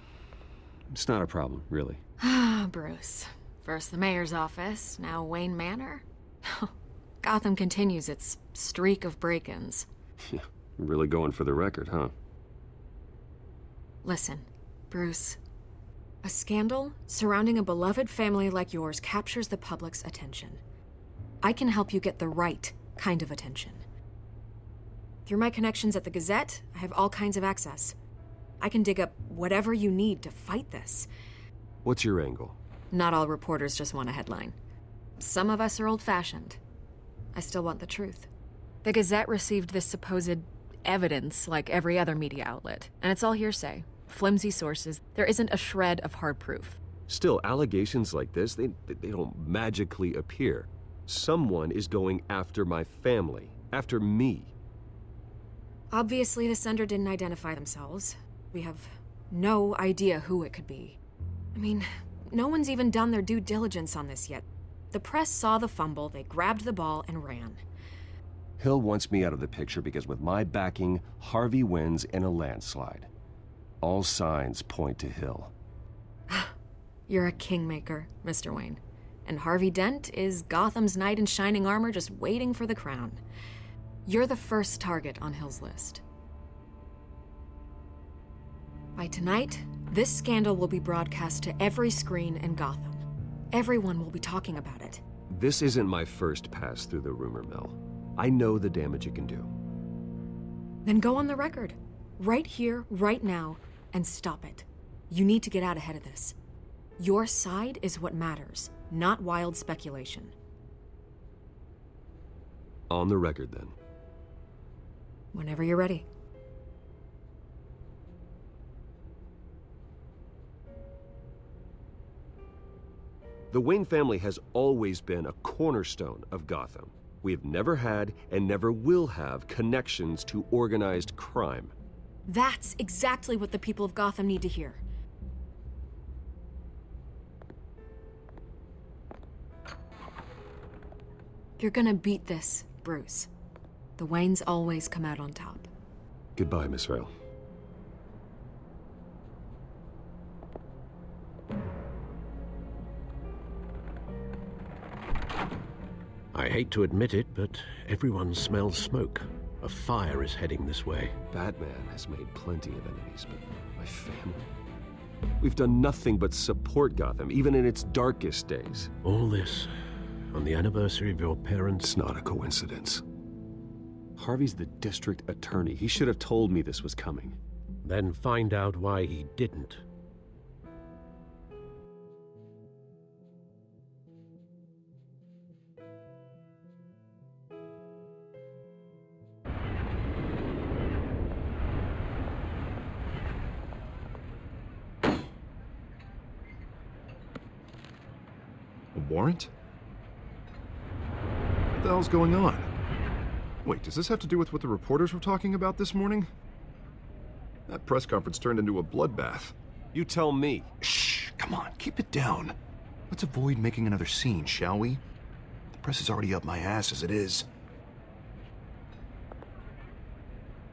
not a problem, really. Ah, Bruce. First the mayor's office, now Wayne Manor. Gotham continues its streak of break-ins. Yeah, really going for the record, huh? Listen, Bruce. A scandal surrounding a beloved family like yours captures the public's attention. I can help you get the right kind of attention. Through my connections at the Gazette, I have all kinds of access. I can dig up whatever you need to fight this. What's your angle? Not all reporters just want a headline. Some of us are old-fashioned. I still want the truth. The Gazette received this supposed evidence like every other media outlet, and it's all hearsay. Flimsy sources. There isn't a shred of hard proof. Still, allegations like this, they don't magically appear. Someone is going after my family, after me. Obviously, the sender didn't identify themselves. We have no idea who it could be. I mean, no one's even done their due diligence on this yet. The press saw the fumble, they grabbed the ball and ran. Hill wants me out of the picture because with my backing, Harvey wins in a landslide. All signs point to Hill. You're a kingmaker, Mr. Wayne. And Harvey Dent is Gotham's knight in shining armor just waiting for the crown. You're the first target on Hill's list. By tonight, this scandal will be broadcast to every screen in Gotham. Everyone will be talking about it. This isn't my first pass through the rumor mill. I know the damage it can do. Then go on the record. Right here, right now, and stop it. You need to get out ahead of this. Your side is what matters, not wild speculation. On the record, then. Whenever you're ready. The Wayne family has always been a cornerstone of Gotham. We have never had and never will have connections to organized crime. That's exactly what the people of Gotham need to hear. You're gonna beat this, Bruce. The Waynes always come out on top. Goodbye, Miss Vale. I hate to admit it, but everyone smells smoke. A fire is heading this way. Batman has made plenty of enemies, but my family... We've done nothing but support Gotham, even in its darkest days. All this on the anniversary of your parents'... It's not a coincidence. Harvey's the district attorney. He should have told me this was coming. Then find out why he didn't. A warrant? What the hell's going on? Wait, does this have to do with what the reporters were talking about this morning? That press conference turned into a bloodbath. You tell me. Shh, come on, keep it down. Let's avoid making another scene, shall we? The press is already up my ass as it is.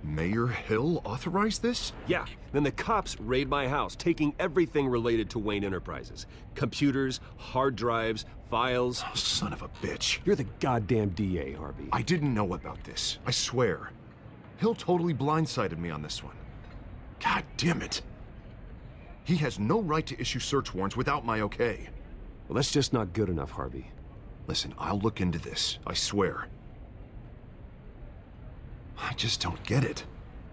Mayor Hill authorized this? Yeah, then the cops raid my house, taking everything related to Wayne Enterprises. Computers, hard drives, files. Oh, son of a bitch. You're the goddamn DA, Harvey. I didn't know about this, I swear. Hill totally blindsided me on this one. God damn it. He has no right to issue search warrants without my okay. Well, that's just not good enough, Harvey. Listen, I'll look into this, I swear. I just don't get it.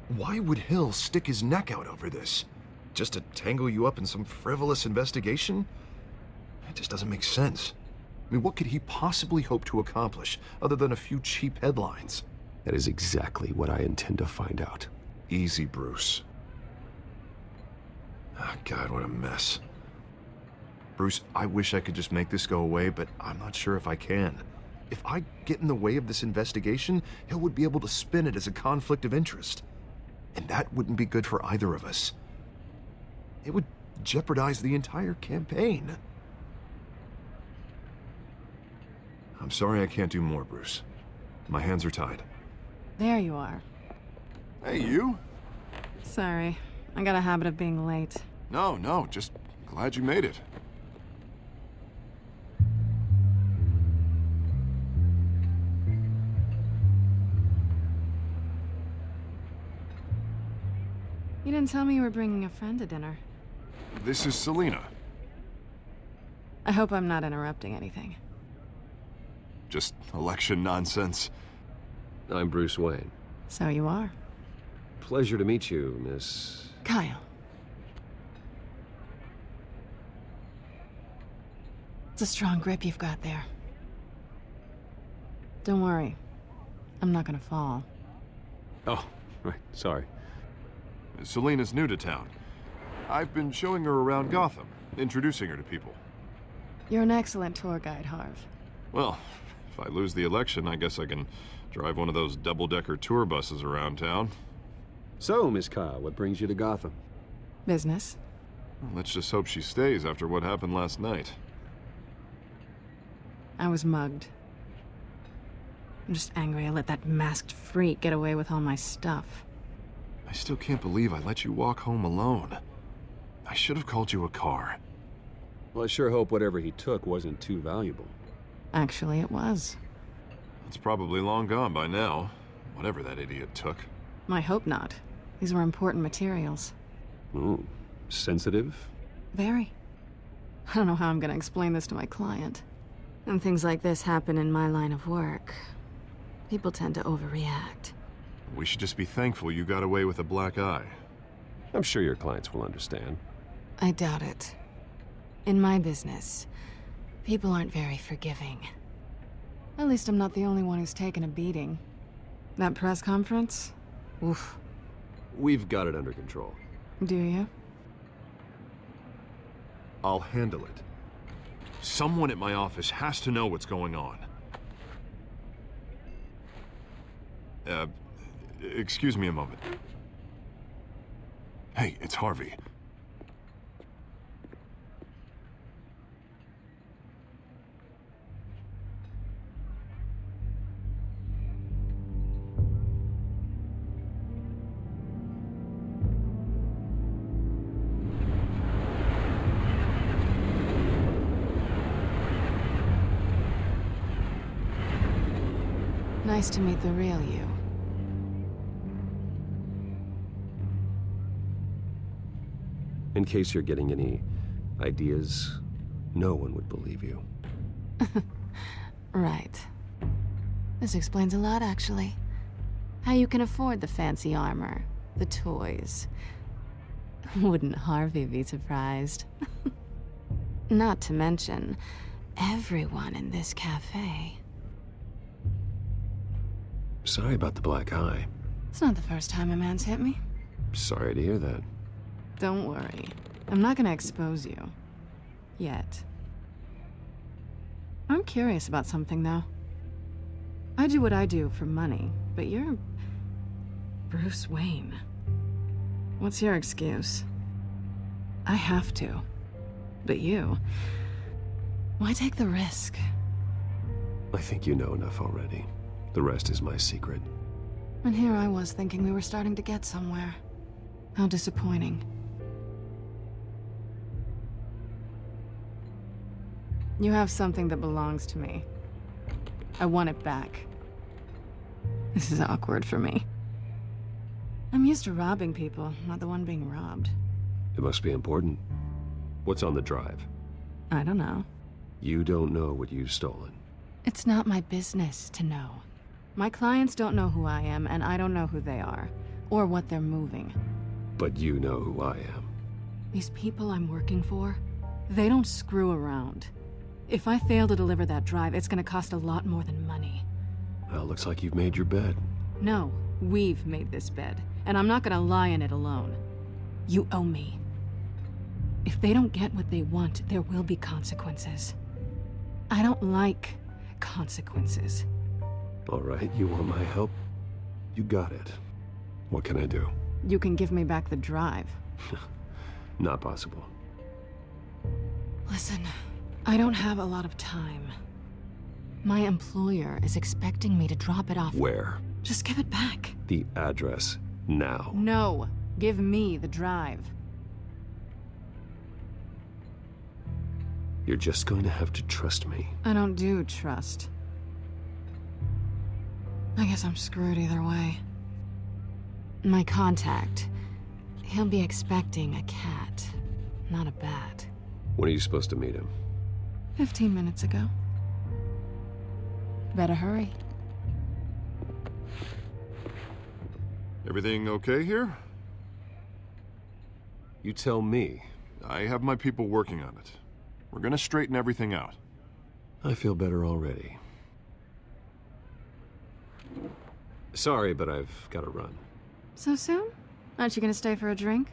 Why would Hill stick his neck out over this? Just to tangle you up in some frivolous investigation? It just doesn't make sense. I mean, what could he possibly hope to accomplish other than a few cheap headlines? That is exactly what I intend to find out. Easy, Bruce. Oh, God, what a mess. Bruce, I wish I could just make this go away, but I'm not sure if I can. If I get in the way of this investigation, Hill would be able to spin it as a conflict of interest. And that wouldn't be good for either of us. It would jeopardize the entire campaign. I'm sorry I can't do more, Bruce. My hands are tied. There you are. Hey, you? Sorry. I got a habit of being late. No, just glad you made it. You didn't tell me you were bringing a friend to dinner. This is Selina. I hope I'm not interrupting anything. Just election nonsense. I'm Bruce Wayne. So you are. Pleasure to meet you, Miss... Kyle. It's a strong grip you've got there. Don't worry. I'm not gonna fall. Oh, right, sorry. Selina's new to town. I've been showing her around Gotham, introducing her to people. You're an excellent tour guide, Harv. Well, if I lose the election, I guess I can drive one of those double-decker tour buses around town. So, Miss Kyle, what brings you to Gotham? Business. Well, let's just hope she stays after what happened last night. I was mugged. I'm just angry I let that masked freak get away with all my stuff. I still can't believe I let you walk home alone. I should have called you a car. Well, I sure hope whatever he took wasn't too valuable. Actually, it was. It's probably long gone by now, whatever that idiot took. I hope not. These were important materials. Ooh, sensitive? Very. I don't know how I'm gonna explain this to my client. And things like this happen in my line of work. People tend to overreact. We should just be thankful you got away with a black eye. I'm sure your clients will understand. I doubt it. In my business, people aren't very forgiving. At least I'm not the only one who's taken a beating. That press conference? Oof. We've got it under control. Do you? I'll handle it. Someone at my office has to know what's going on. Excuse me a moment. Hey, it's Harvey. Nice to meet the real you. In case you're getting any ideas, no one would believe you. Right. This explains a lot, actually. How you can afford the fancy armor, the toys. Wouldn't Harvey be surprised? Not to mention, everyone in this cafe. Sorry about the black eye. It's not the first time a man's hit me. Sorry to hear that. Don't worry. I'm not gonna expose you. Yet. I'm curious about something, though. I do what I do for money, but you're... Bruce Wayne. What's your excuse? I have to. But you... Why take the risk? I think you know enough already. The rest is my secret. And here I was thinking we were starting to get somewhere. How disappointing. You have something that belongs to me. I want it back. This is awkward for me. I'm used to robbing people, not the one being robbed. It must be important. What's on the drive? I don't know. You don't know what you've stolen. It's not my business to know. My clients don't know who I am, and I don't know who they are, or what they're moving. But you know who I am. These people I'm working for, they don't screw around. If I fail to deliver that drive, it's gonna cost a lot more than money. Well, looks like you've made your bed. No, we've made this bed, and I'm not gonna lie in it alone. You owe me. If they don't get what they want, there will be consequences. I don't like consequences. All right, you want my help? You got it. What can I do? You can give me back the drive. Not possible. Listen, I don't have a lot of time. My employer is expecting me to drop it off. Where? Just give it back. The address, now. No, give me the drive. You're just going to have to trust me. I don't do trust. I guess I'm screwed either way. My contact, he'll be expecting a cat, not a bat. When are you supposed to meet him? 15 minutes ago. Better hurry. Everything okay here? You tell me. I have my people working on it. We're gonna straighten everything out. I feel better already. Sorry, but I've got to run. So soon? Aren't you gonna stay for a drink?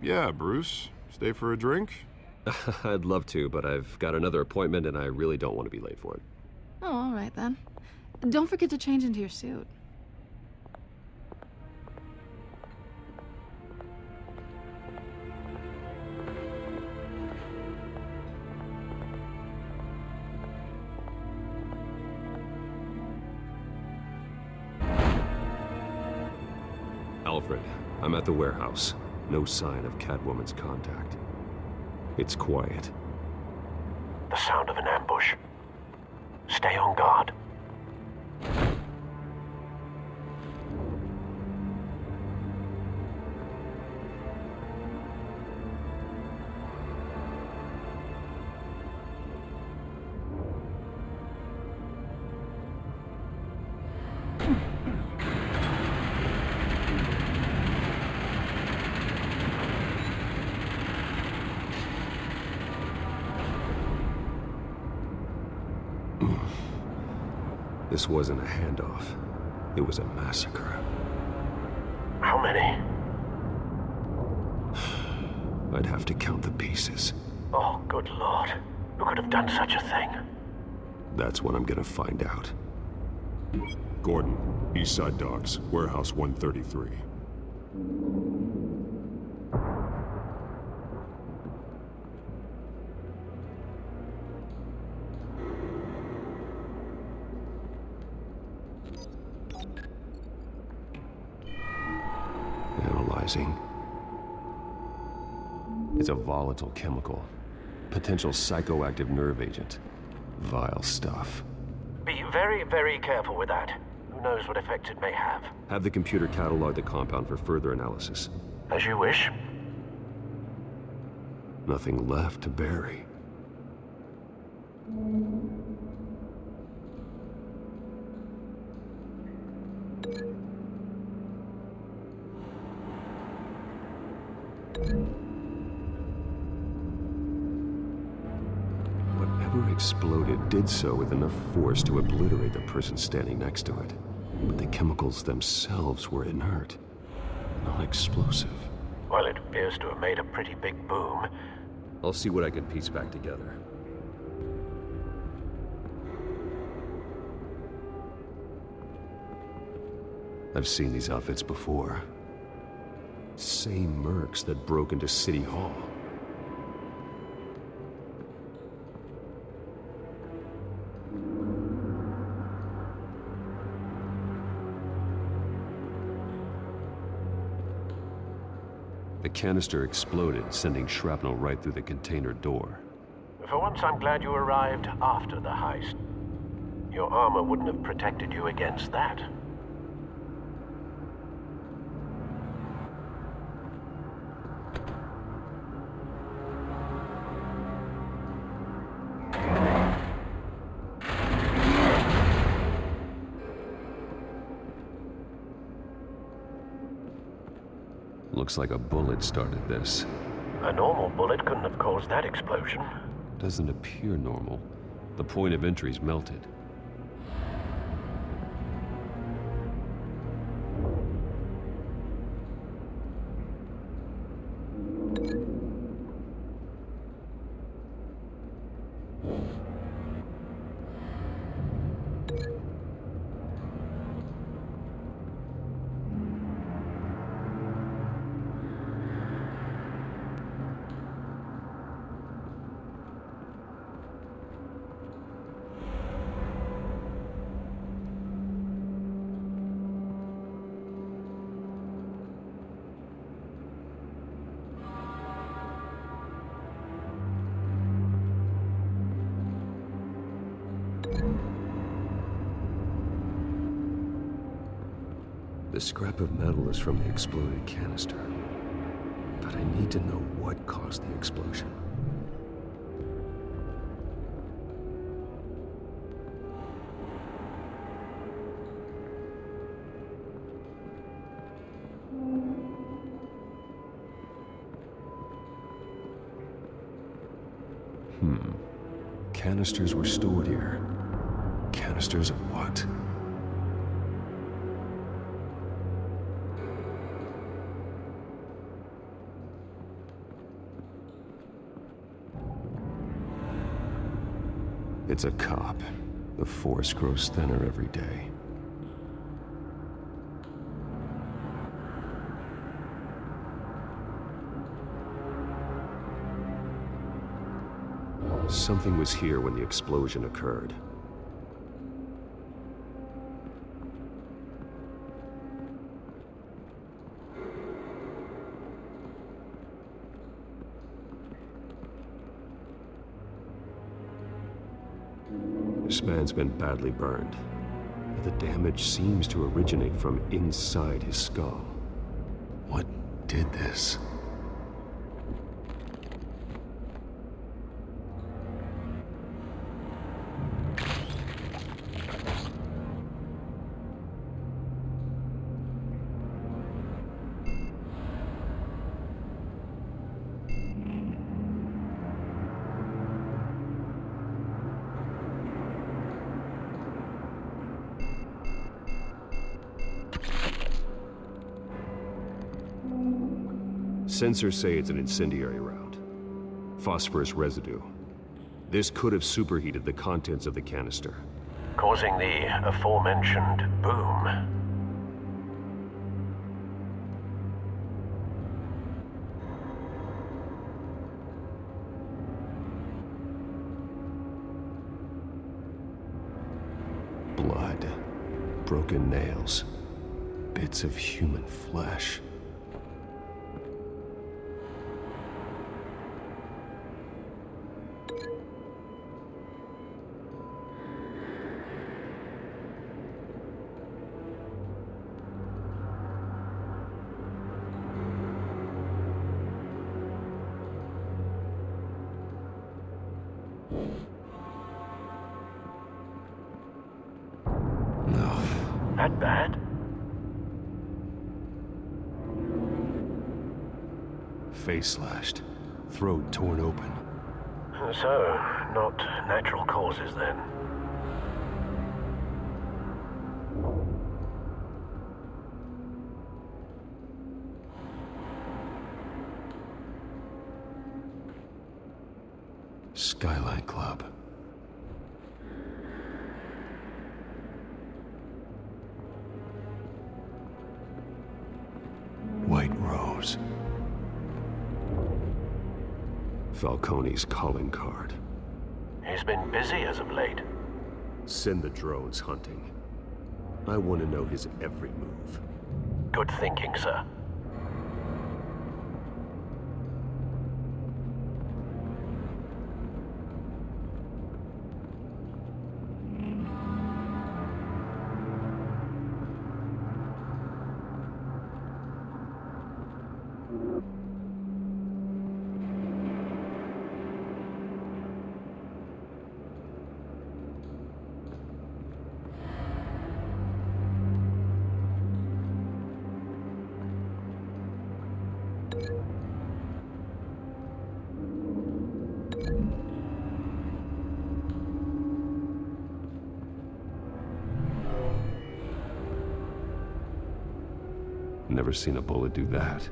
Yeah, Bruce. Stay for a drink? I'd love to, but I've got another appointment and I really don't want to be late for it. Oh, all right then. Don't forget to change into your suit. Alfred, I'm at the warehouse. No sign of Catwoman's contact. It's quiet. The sound of an ambush. Stay on guard. This wasn't a handoff. It was a massacre. How many? I'd have to count the pieces. Oh, good Lord. Who could have done such a thing? That's what I'm gonna find out. Gordon, Eastside Docks, Warehouse 133. Analyzing. It's a volatile chemical. Potential psychoactive nerve agent. Vile stuff. Be very, very careful with that. Who knows what effect it may have. Have the computer catalog the compound for further analysis. As you wish. Nothing left to bury. Whatever exploded did so with enough force to obliterate the person standing next to it. But the chemicals themselves were inert, not explosive. Well, it appears to have made a pretty big boom. I'll see what I can piece back together. I've seen these outfits before. Same mercs that broke into City Hall. The canister exploded, sending shrapnel right through the container door. For once, I'm glad you arrived after the heist. Your armor wouldn't have protected you against that. Looks like a bullet started this. A normal bullet couldn't have caused that explosion. Doesn't appear normal. The point of entry's melted. The scrap of metal is from the exploded canister. But I need to know what caused the explosion. Canisters were stored here. Canisters of what? It's a cop. The force grows thinner every day. Something was here when the explosion occurred. This man's been badly burned, but the damage seems to originate from inside his skull. What did this? Sensors say it's an incendiary round. Phosphorus residue. This could have superheated the contents of the canister, causing the aforementioned boom. Blood, broken nails, bits of human flesh. That bad? Face slashed, throat torn open. So, not natural causes then. Skylight Club. White Rose. Falcone's calling card. He's been busy as of late. Send the drones hunting. I want to know his every move. Good thinking, sir. Never seen a bullet do that.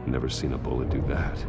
Never seen a bullet do that.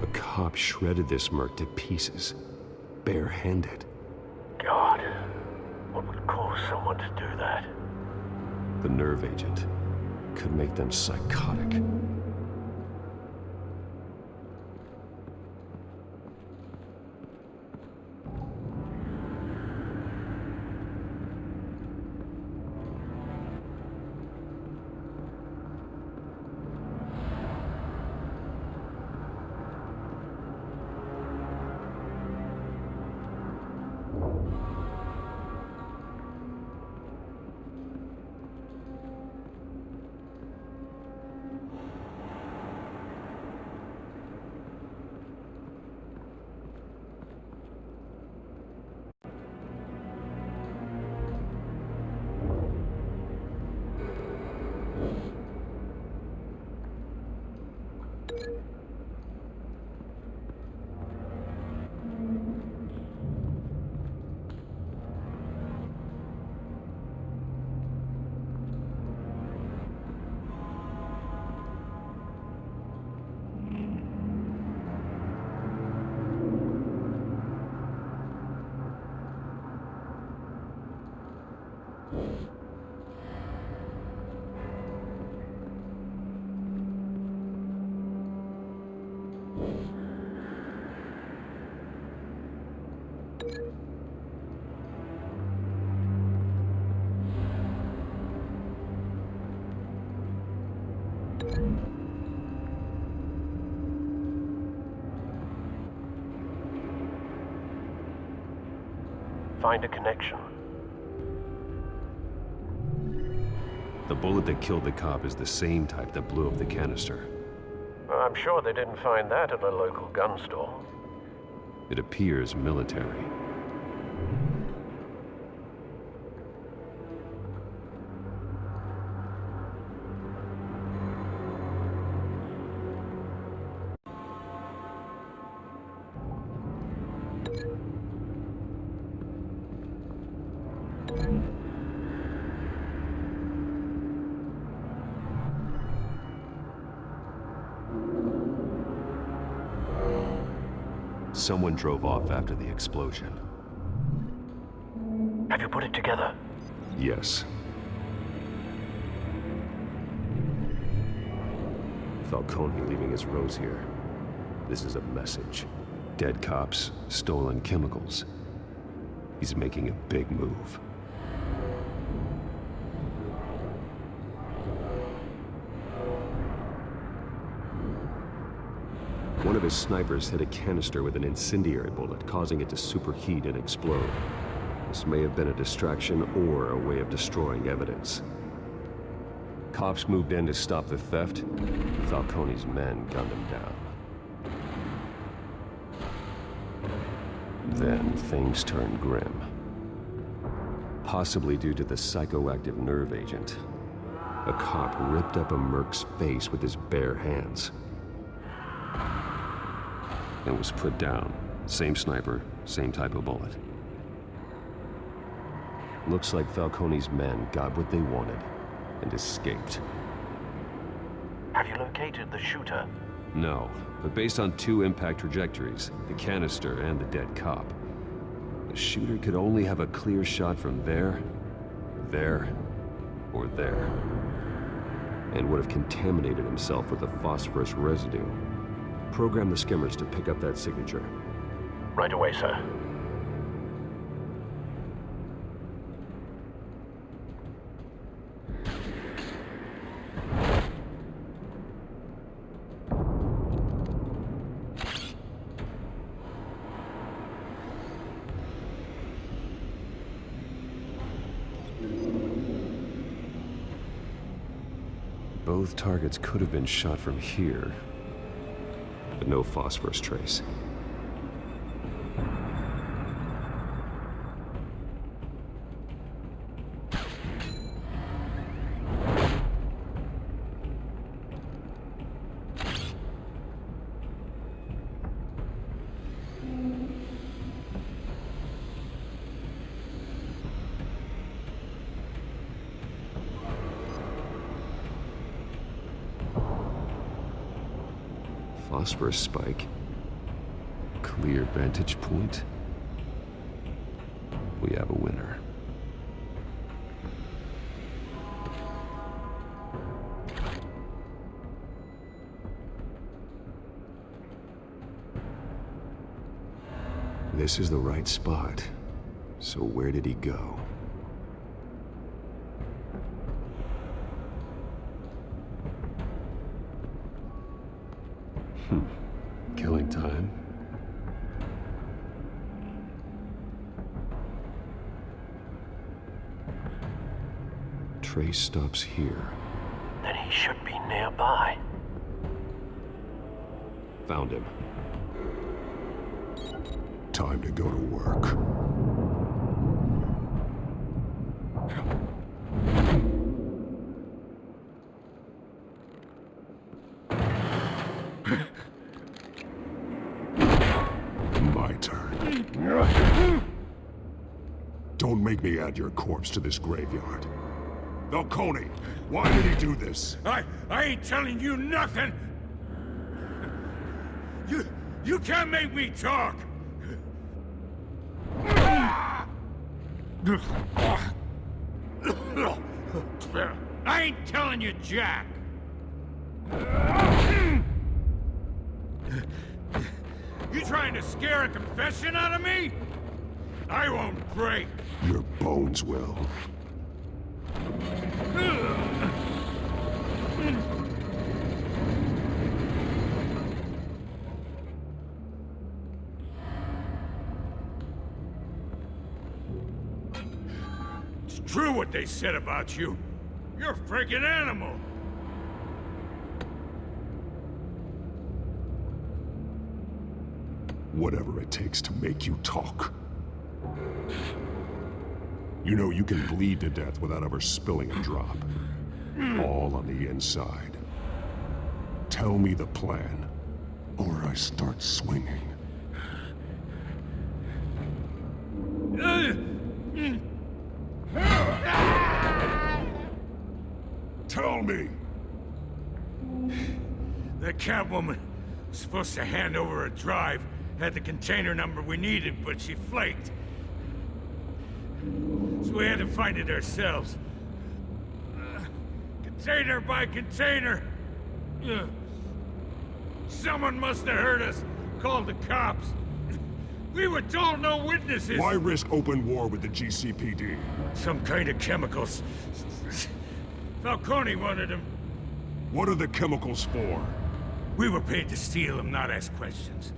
A cop shredded this merc to pieces, barehanded. God, what would cause someone to do that? The nerve agent could make them psychotic. Find a connection. The bullet that killed the cop is the same type that blew up the canister. I'm sure they didn't find that at a local gun store. It appears military. Someone drove off after the explosion. Have you put it together? Yes. Falcone leaving his rose here. This is a message. Dead cops, stolen chemicals. He's making a big move. One of his snipers hit a canister with an incendiary bullet, causing it to superheat and explode. This may have been a distraction or a way of destroying evidence. Cops moved in to stop the theft. Falcone's men gunned him down. Then things turned grim. Possibly due to the psychoactive nerve agent. A cop ripped up a merc's face with his bare hands. And was put down. Same sniper, same type of bullet. Looks like Falcone's men got what they wanted and escaped. Have you located the shooter? No, but based on two impact trajectories, the canister and the dead cop, the shooter could only have a clear shot from there, or there, and would have contaminated himself with the phosphorus residue. Program the skimmers to pick up that signature. Right away, sir. Both targets could have been shot from here, but no phosphorus trace. Phosphorus spike. Clear vantage point. We have a winner. This is the right spot. So where did he go? Killing time. Trace stops here. Then he should be nearby. Found him. Time to go to work. My turn. Don't make me add your corpse to this graveyard. Falcone, why did he do this? I ain't telling you nothing! You can't make me talk! I ain't telling you jack! You trying to scare a confession out of me? I won't break! Your bones will. true what they said about you. You're a freaking animal. Whatever it takes to make you talk. You know, you can bleed to death without ever spilling a drop. All on the inside. Tell me the plan, or I start swinging. Tell me! The Catwoman was supposed to hand over a drive, had the container number we needed, but she flaked. So we had to find it ourselves. Container by container. Someone must have heard us, called the cops. We were told no witnesses. Why risk open war with the GCPD? Some kind of chemicals. Falcone wanted them. What are the chemicals for? We were paid to steal them, not ask questions.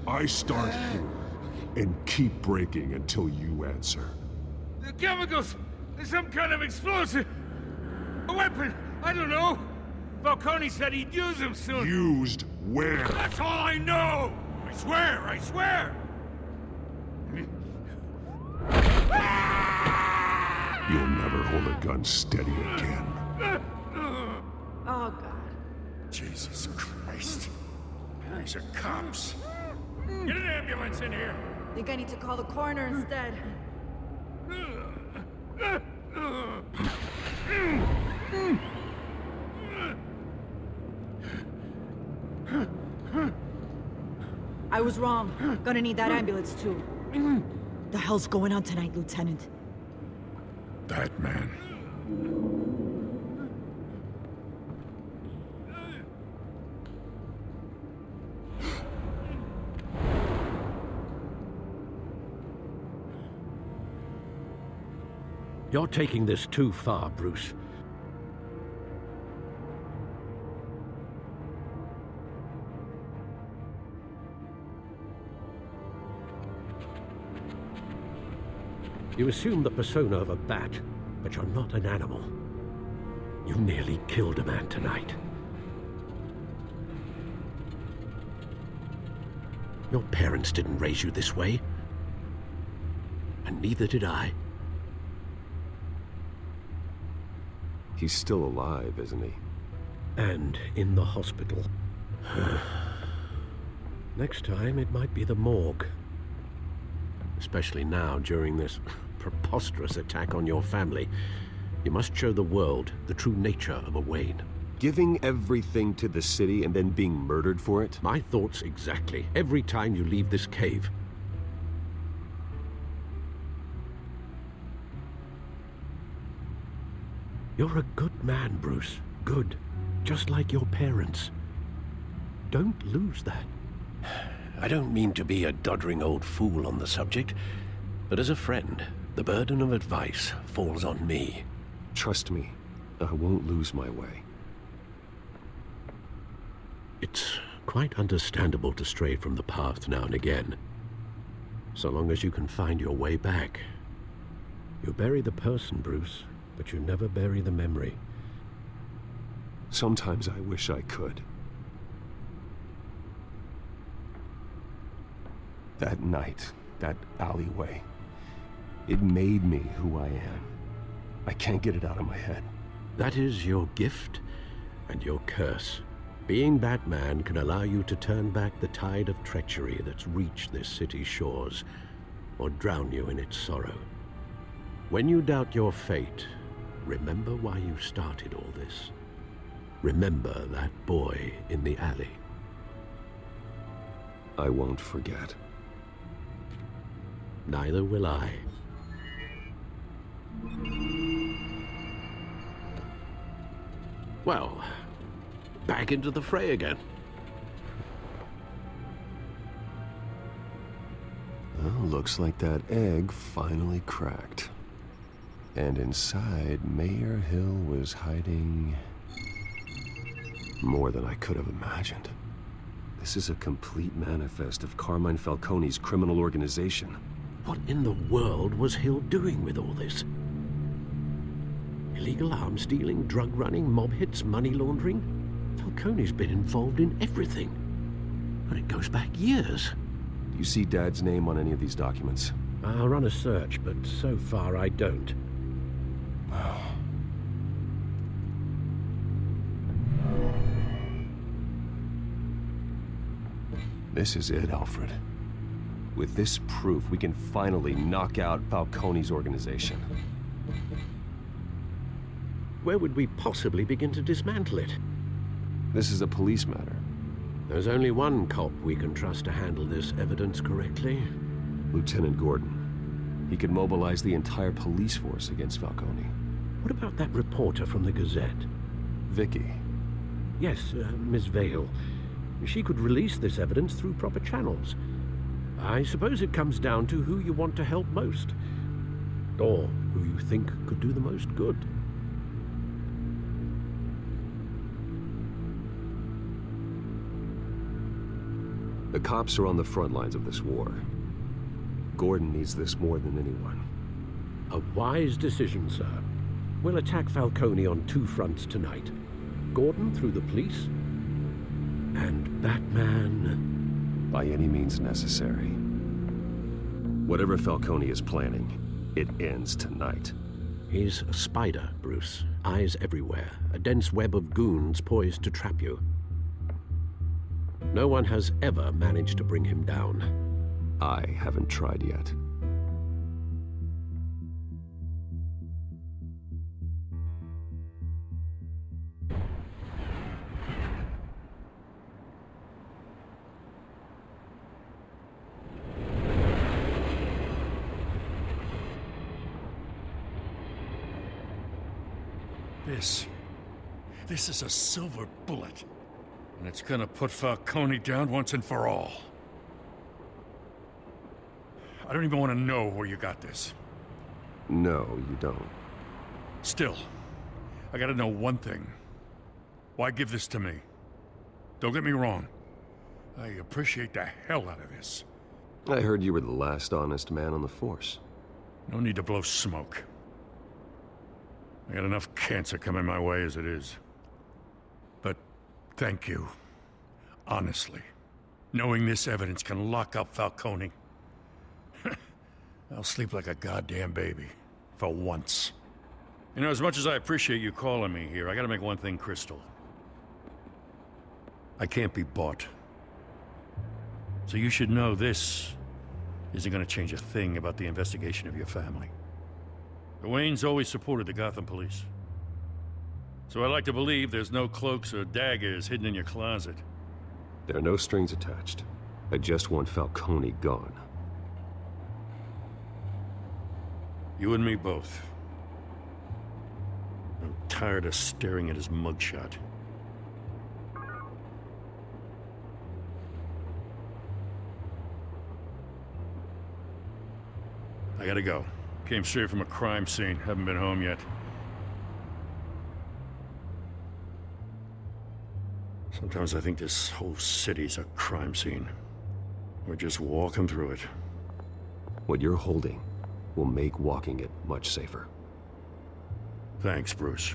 I start here and keep breaking until you answer. The chemicals! There's some kind of explosive! A weapon! I don't know! Falcone said he'd use them soon! Used where? That's all I know! I swear! I swear! You'll never hold a gun steady again. Oh, God. Jesus Christ. These are cops. Get an ambulance in here! Think I need to call the coroner instead. I was wrong. Gonna need that ambulance too. The hell's going on tonight, Lieutenant? That man. You're taking this too far, Bruce. You assume the persona of a bat, but you're not an animal. You nearly killed a man tonight. Your parents didn't raise you this way. And neither did I. He's still alive, isn't he? And in the hospital. Next time, it might be the morgue. Especially now, during this preposterous attack on your family. You must show the world the true nature of a Wayne. Giving everything to the city and then being murdered for it? My thoughts exactly. Every time you leave this cave. You're a good man, Bruce. Good. Just like your parents. Don't lose that. I don't mean to be a doddering old fool on the subject, but as a friend, the burden of advice falls on me. Trust me, I won't lose my way. It's quite understandable to stray from the path now and again. So long as you can find your way back. You bury the person, Bruce, but you never bury the memory. Sometimes I wish I could. That night, that alleyway, it made me who I am. I can't get it out of my head. That is your gift and your curse. Being Batman can allow you to turn back the tide of treachery that's reached this city's shores, or drown you in its sorrow. When you doubt your fate, remember why you started all this. Remember that boy in the alley. I won't forget. Neither will I. Well, back into the fray again. Well, looks like that egg finally cracked. And inside, Mayor Hill was hiding... More than I could have imagined. This is a complete manifest of Carmine Falcone's criminal organization. What in the world was Hill doing with all this? Illegal arms dealing, drug running, mob hits, money laundering? Falcone's been involved in everything. And it goes back years. Do you see Dad's name on any of these documents? I'll run a search, but so far I don't. This is it, Alfred. With this proof, we can finally knock out Falcone's organization. Where would we possibly begin to dismantle it? This is a police matter. There's only one cop we can trust to handle this evidence correctly. Lieutenant Gordon. He could mobilize the entire police force against Falcone. What about that reporter from the Gazette? Vicky. Yes, Miss Vale. She could release this evidence through proper channels. I suppose it comes down to who you want to help most. Or who you think could do the most good. The cops are on the front lines of this war. Gordon needs this more than anyone. A wise decision, sir. We'll attack Falcone on two fronts tonight. Gordon through the police, and Batman... by any means necessary. Whatever Falcone is planning, it ends tonight. He's a spider, Bruce. Eyes everywhere. A dense web of goons poised to trap you. No one has ever managed to bring him down. I haven't tried yet. This is a silver bullet. And it's gonna put Falcone down once and for all. I don't even want to know where you got this. No, you don't. Still, I gotta know one thing. Why give this to me? Don't get me wrong. I appreciate the hell out of this. I heard you were the last honest man on the force. No need to blow smoke. I got enough cancer coming my way as it is. But thank you. Honestly. Knowing this evidence can lock up Falcone. I'll sleep like a goddamn baby. For once. You know, as much as I appreciate you calling me here, I gotta make one thing crystal. I can't be bought. So you should know this isn't gonna change a thing about the investigation of your family. The Waynes always supported the Gotham police. So I like to believe there's no cloaks or daggers hidden in your closet. There are no strings attached. I just want Falcone gone. You and me both. I'm tired of staring at his mugshot. I gotta go. Came straight from a crime scene. Haven't been home yet. Sometimes I think this whole city's a crime scene. We're just walking through it. What you're holding will make walking it much safer. Thanks, Bruce.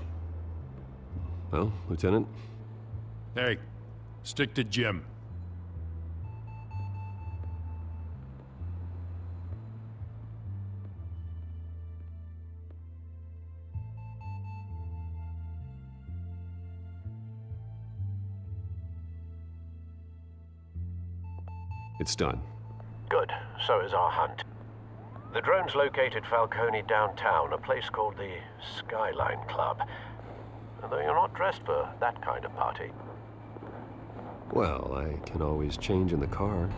Well, Lieutenant? Hey, stick to Jim. It's done. Good. So is our hunt. The drones located Falcone downtown, a place called the Skyline Club. Though you're not dressed for that kind of party. Well, I can always change in the car.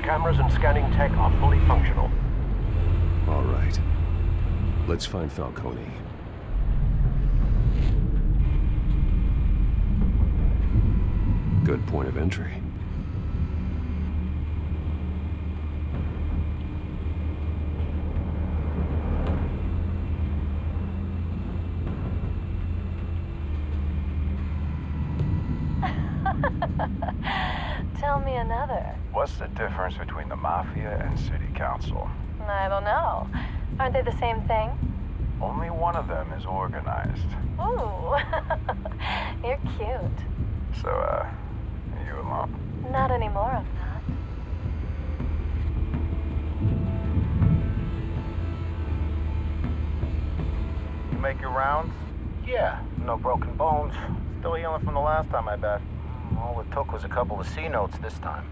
cameras and scanning tech are fully functional. All right. Let's find Falcone. Good point of entry. Tell me another. What's the difference between the Mafia and City Council? I don't know. Aren't they the same thing? Only one of them is organized. Ooh, you're cute. So, you alone? Not anymore, I'm not. You make your rounds? Yeah, no broken bones. Still healing from the last time, I bet. All it took was a couple of C notes this time.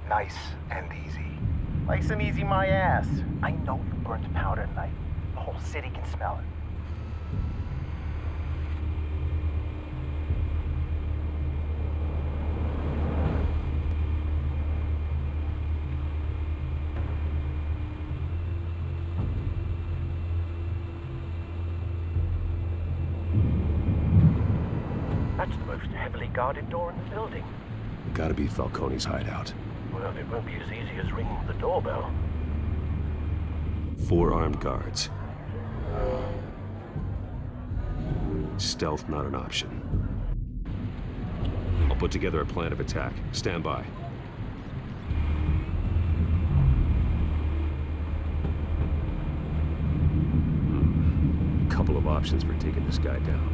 Nice and easy. Nice and easy, my ass. I know you burned powder tonight. The whole city can smell it. That's the most heavily guarded door in the building. Gotta be Falcone's hideout. Well, it won't be as easy as ringing the doorbell. 4 armed guards. Stealth not an option. I'll put together a plan of attack. Stand by. Couple of options for taking this guy down.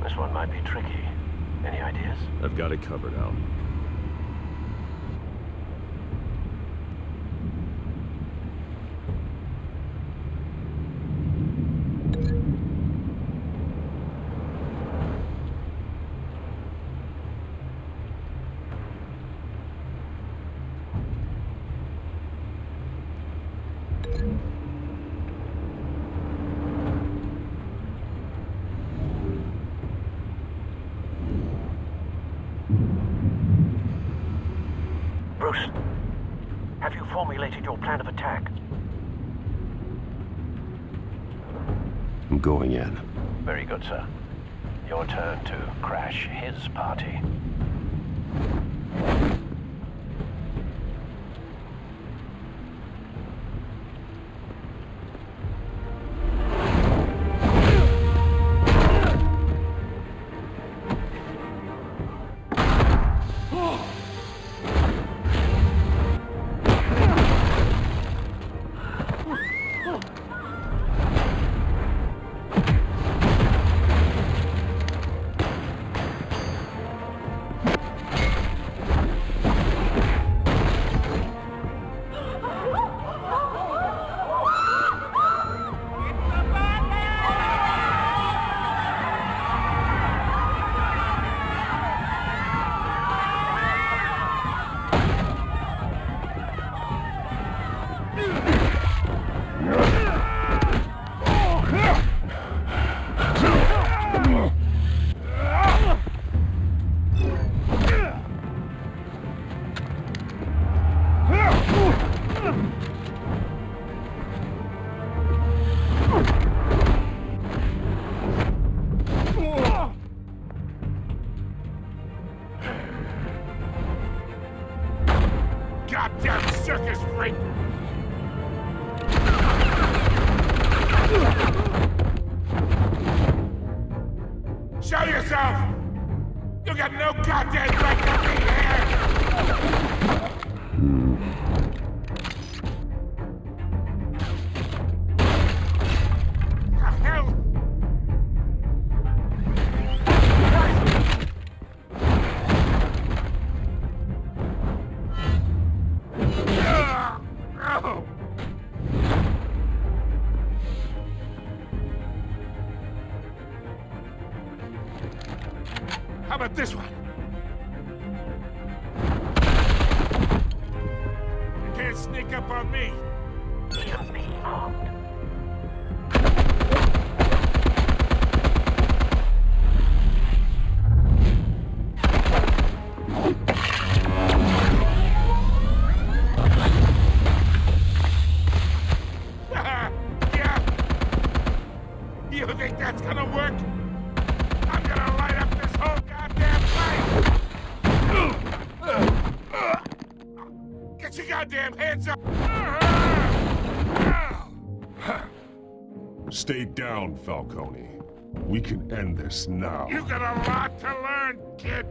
This one might be tricky. Any ideas? I've got it covered, Al. Bruce, have you formulated your plan of attack? I'm going in. Very good, sir. Your turn to crash his party. yourself! You got no goddamn right to be here! The hell? How about this one? You can't sneak up on me. EMP armed. Yeah. You think that's gonna work? I'm gonna light up this whole goddamn place! Get your goddamn hands up! Stay down, Falcone. We can end this now. You got a lot to learn, kid.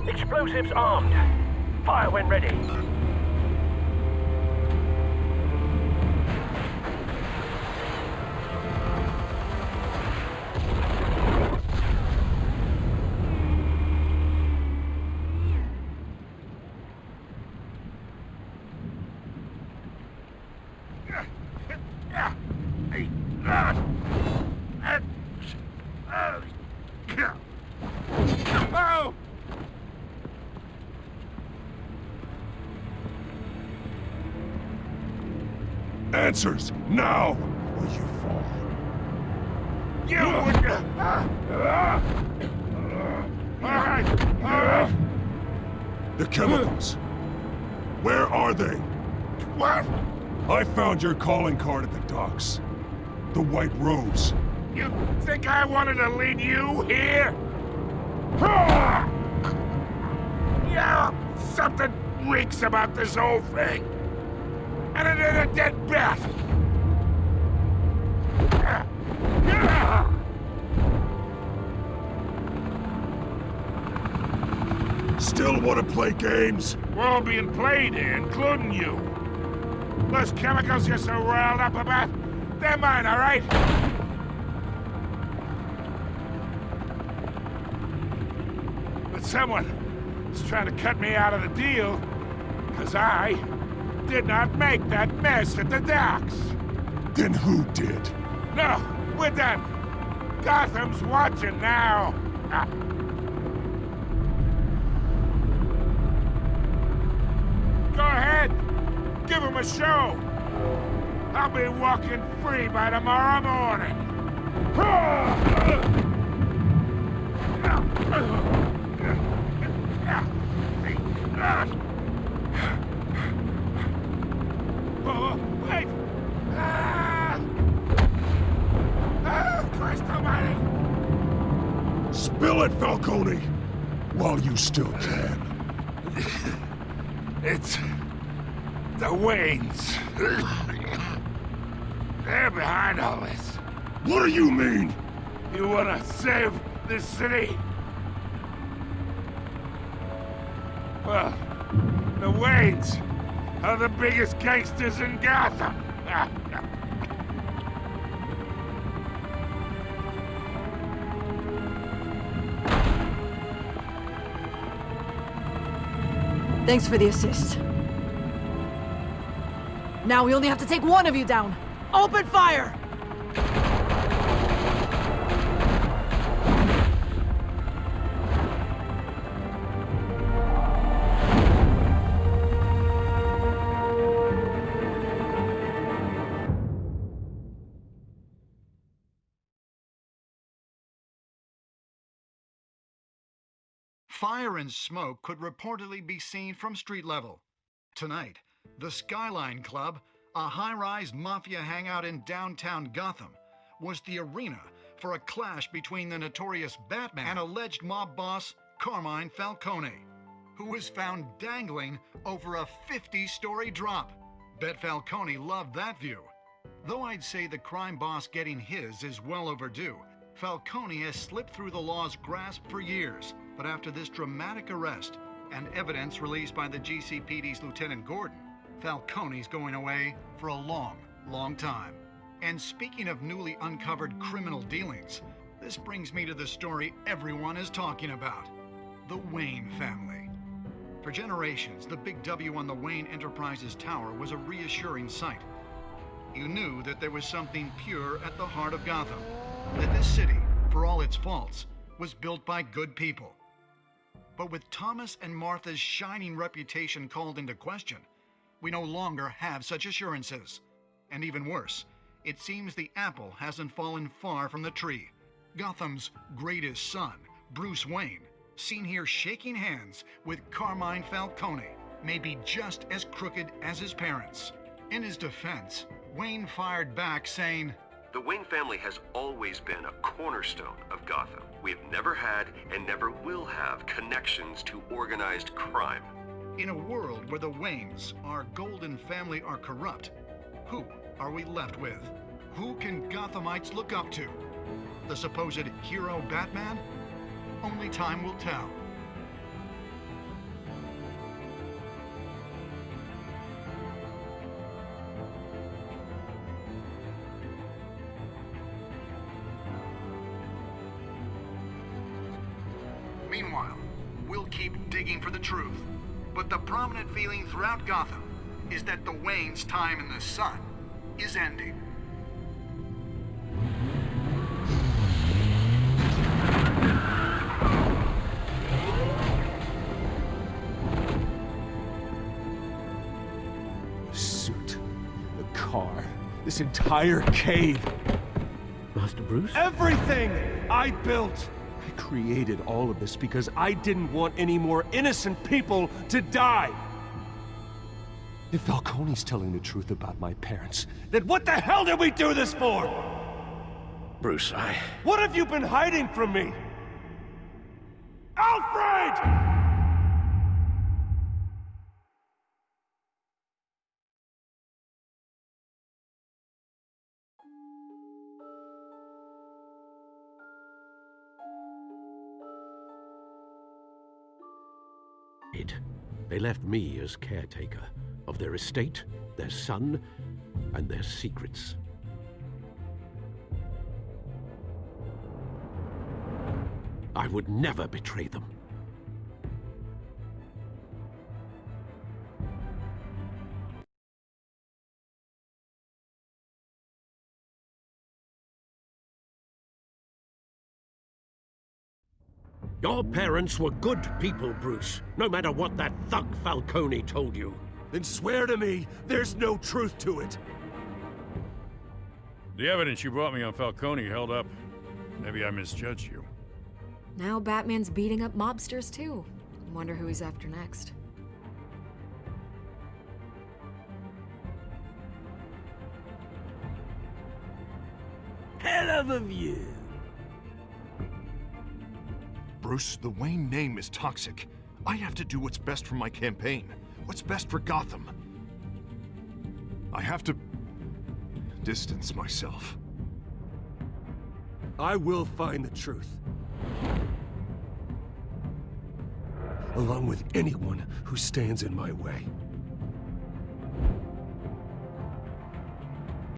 Explosives armed. Fire when ready. Oh! Answers, now! Or you fall. You would... All right. The chemicals. Where are they? What? I found your calling card at the docks. The White Rose. You think I wanted to lead you here? Yeah, something reeks about this whole thing. And it ain't a dead bat. Still want to play games? We're all being played here, including you. Those chemicals you're so riled up about, they're mine, all right? But someone is trying to cut me out of the deal because I did not make that mess at the docks. Then who did? No, we're done. Gotham's watching now. Go ahead. Give him a show. I'll be walking free by tomorrow morning. Oh, wait! Christ almighty! Spill it, Falcone! While you still can. It's... the Waynes. They're behind all this. What do you mean? You wanna save this city? Well, the Waynes are the biggest gangsters in Gotham. Thanks for the assist. Now we only have to take one of you down. Open fire! Fire and smoke could reportedly be seen from street level. Tonight, the Skyline Club, a high-rise mafia hangout in downtown Gotham, was the arena for a clash between the notorious Batman and alleged mob boss Carmine Falcone, who was found dangling over a 50-story drop. Bet Falcone loved that view. Though I'd say the crime boss getting his is well overdue, Falcone has slipped through the law's grasp for years. But after this dramatic arrest and evidence released by the GCPD's Lieutenant Gordon, Falcone's going away for a long, long time. And speaking of newly uncovered criminal dealings, this brings me to the story everyone is talking about: the Wayne family. For generations, the big W on the Wayne Enterprises tower was a reassuring sight. You knew that there was something pure at the heart of Gotham, that this city, for all its faults, was built by good people. But with Thomas and Martha's shining reputation called into question, we no longer have such assurances. And even worse, it seems the apple hasn't fallen far from the tree. Gotham's greatest son, Bruce Wayne, seen here shaking hands with Carmine Falcone, may be just as crooked as his parents. In his defense, Wayne fired back saying, "The Wayne family has always been a cornerstone of Gotham. We have never had and never will have connections to organized crime." In a world where the Waynes, our golden family, are corrupt, who are we left with? Who can Gothamites look up to? The supposed hero Batman? Only time will tell. Meanwhile, we'll keep digging for the truth. But the prominent feeling throughout Gotham is that the Waynes' time in the sun is ending. The suit, the car, this entire cave. Master Bruce? Everything I built! I created all of this because I didn't want any more innocent people to die! If Falcone's telling the truth about my parents, then what the hell did we do this for? Bruce, What have you been hiding from me? Alfred! They left me as caretaker of their estate, their son, and their secrets. I would never betray them. Your parents were good people, Bruce, no matter what that thug Falcone told you. Then swear to me there's no truth to it. The evidence you brought me on Falcone held up. Maybe I misjudged you. Now Batman's beating up mobsters, too. Wonder who he's after next. Hell of a view. Bruce, the Wayne name is toxic. I have to do what's best for my campaign. What's best for Gotham. I have to distance myself. I will find the truth. Along with anyone who stands in my way.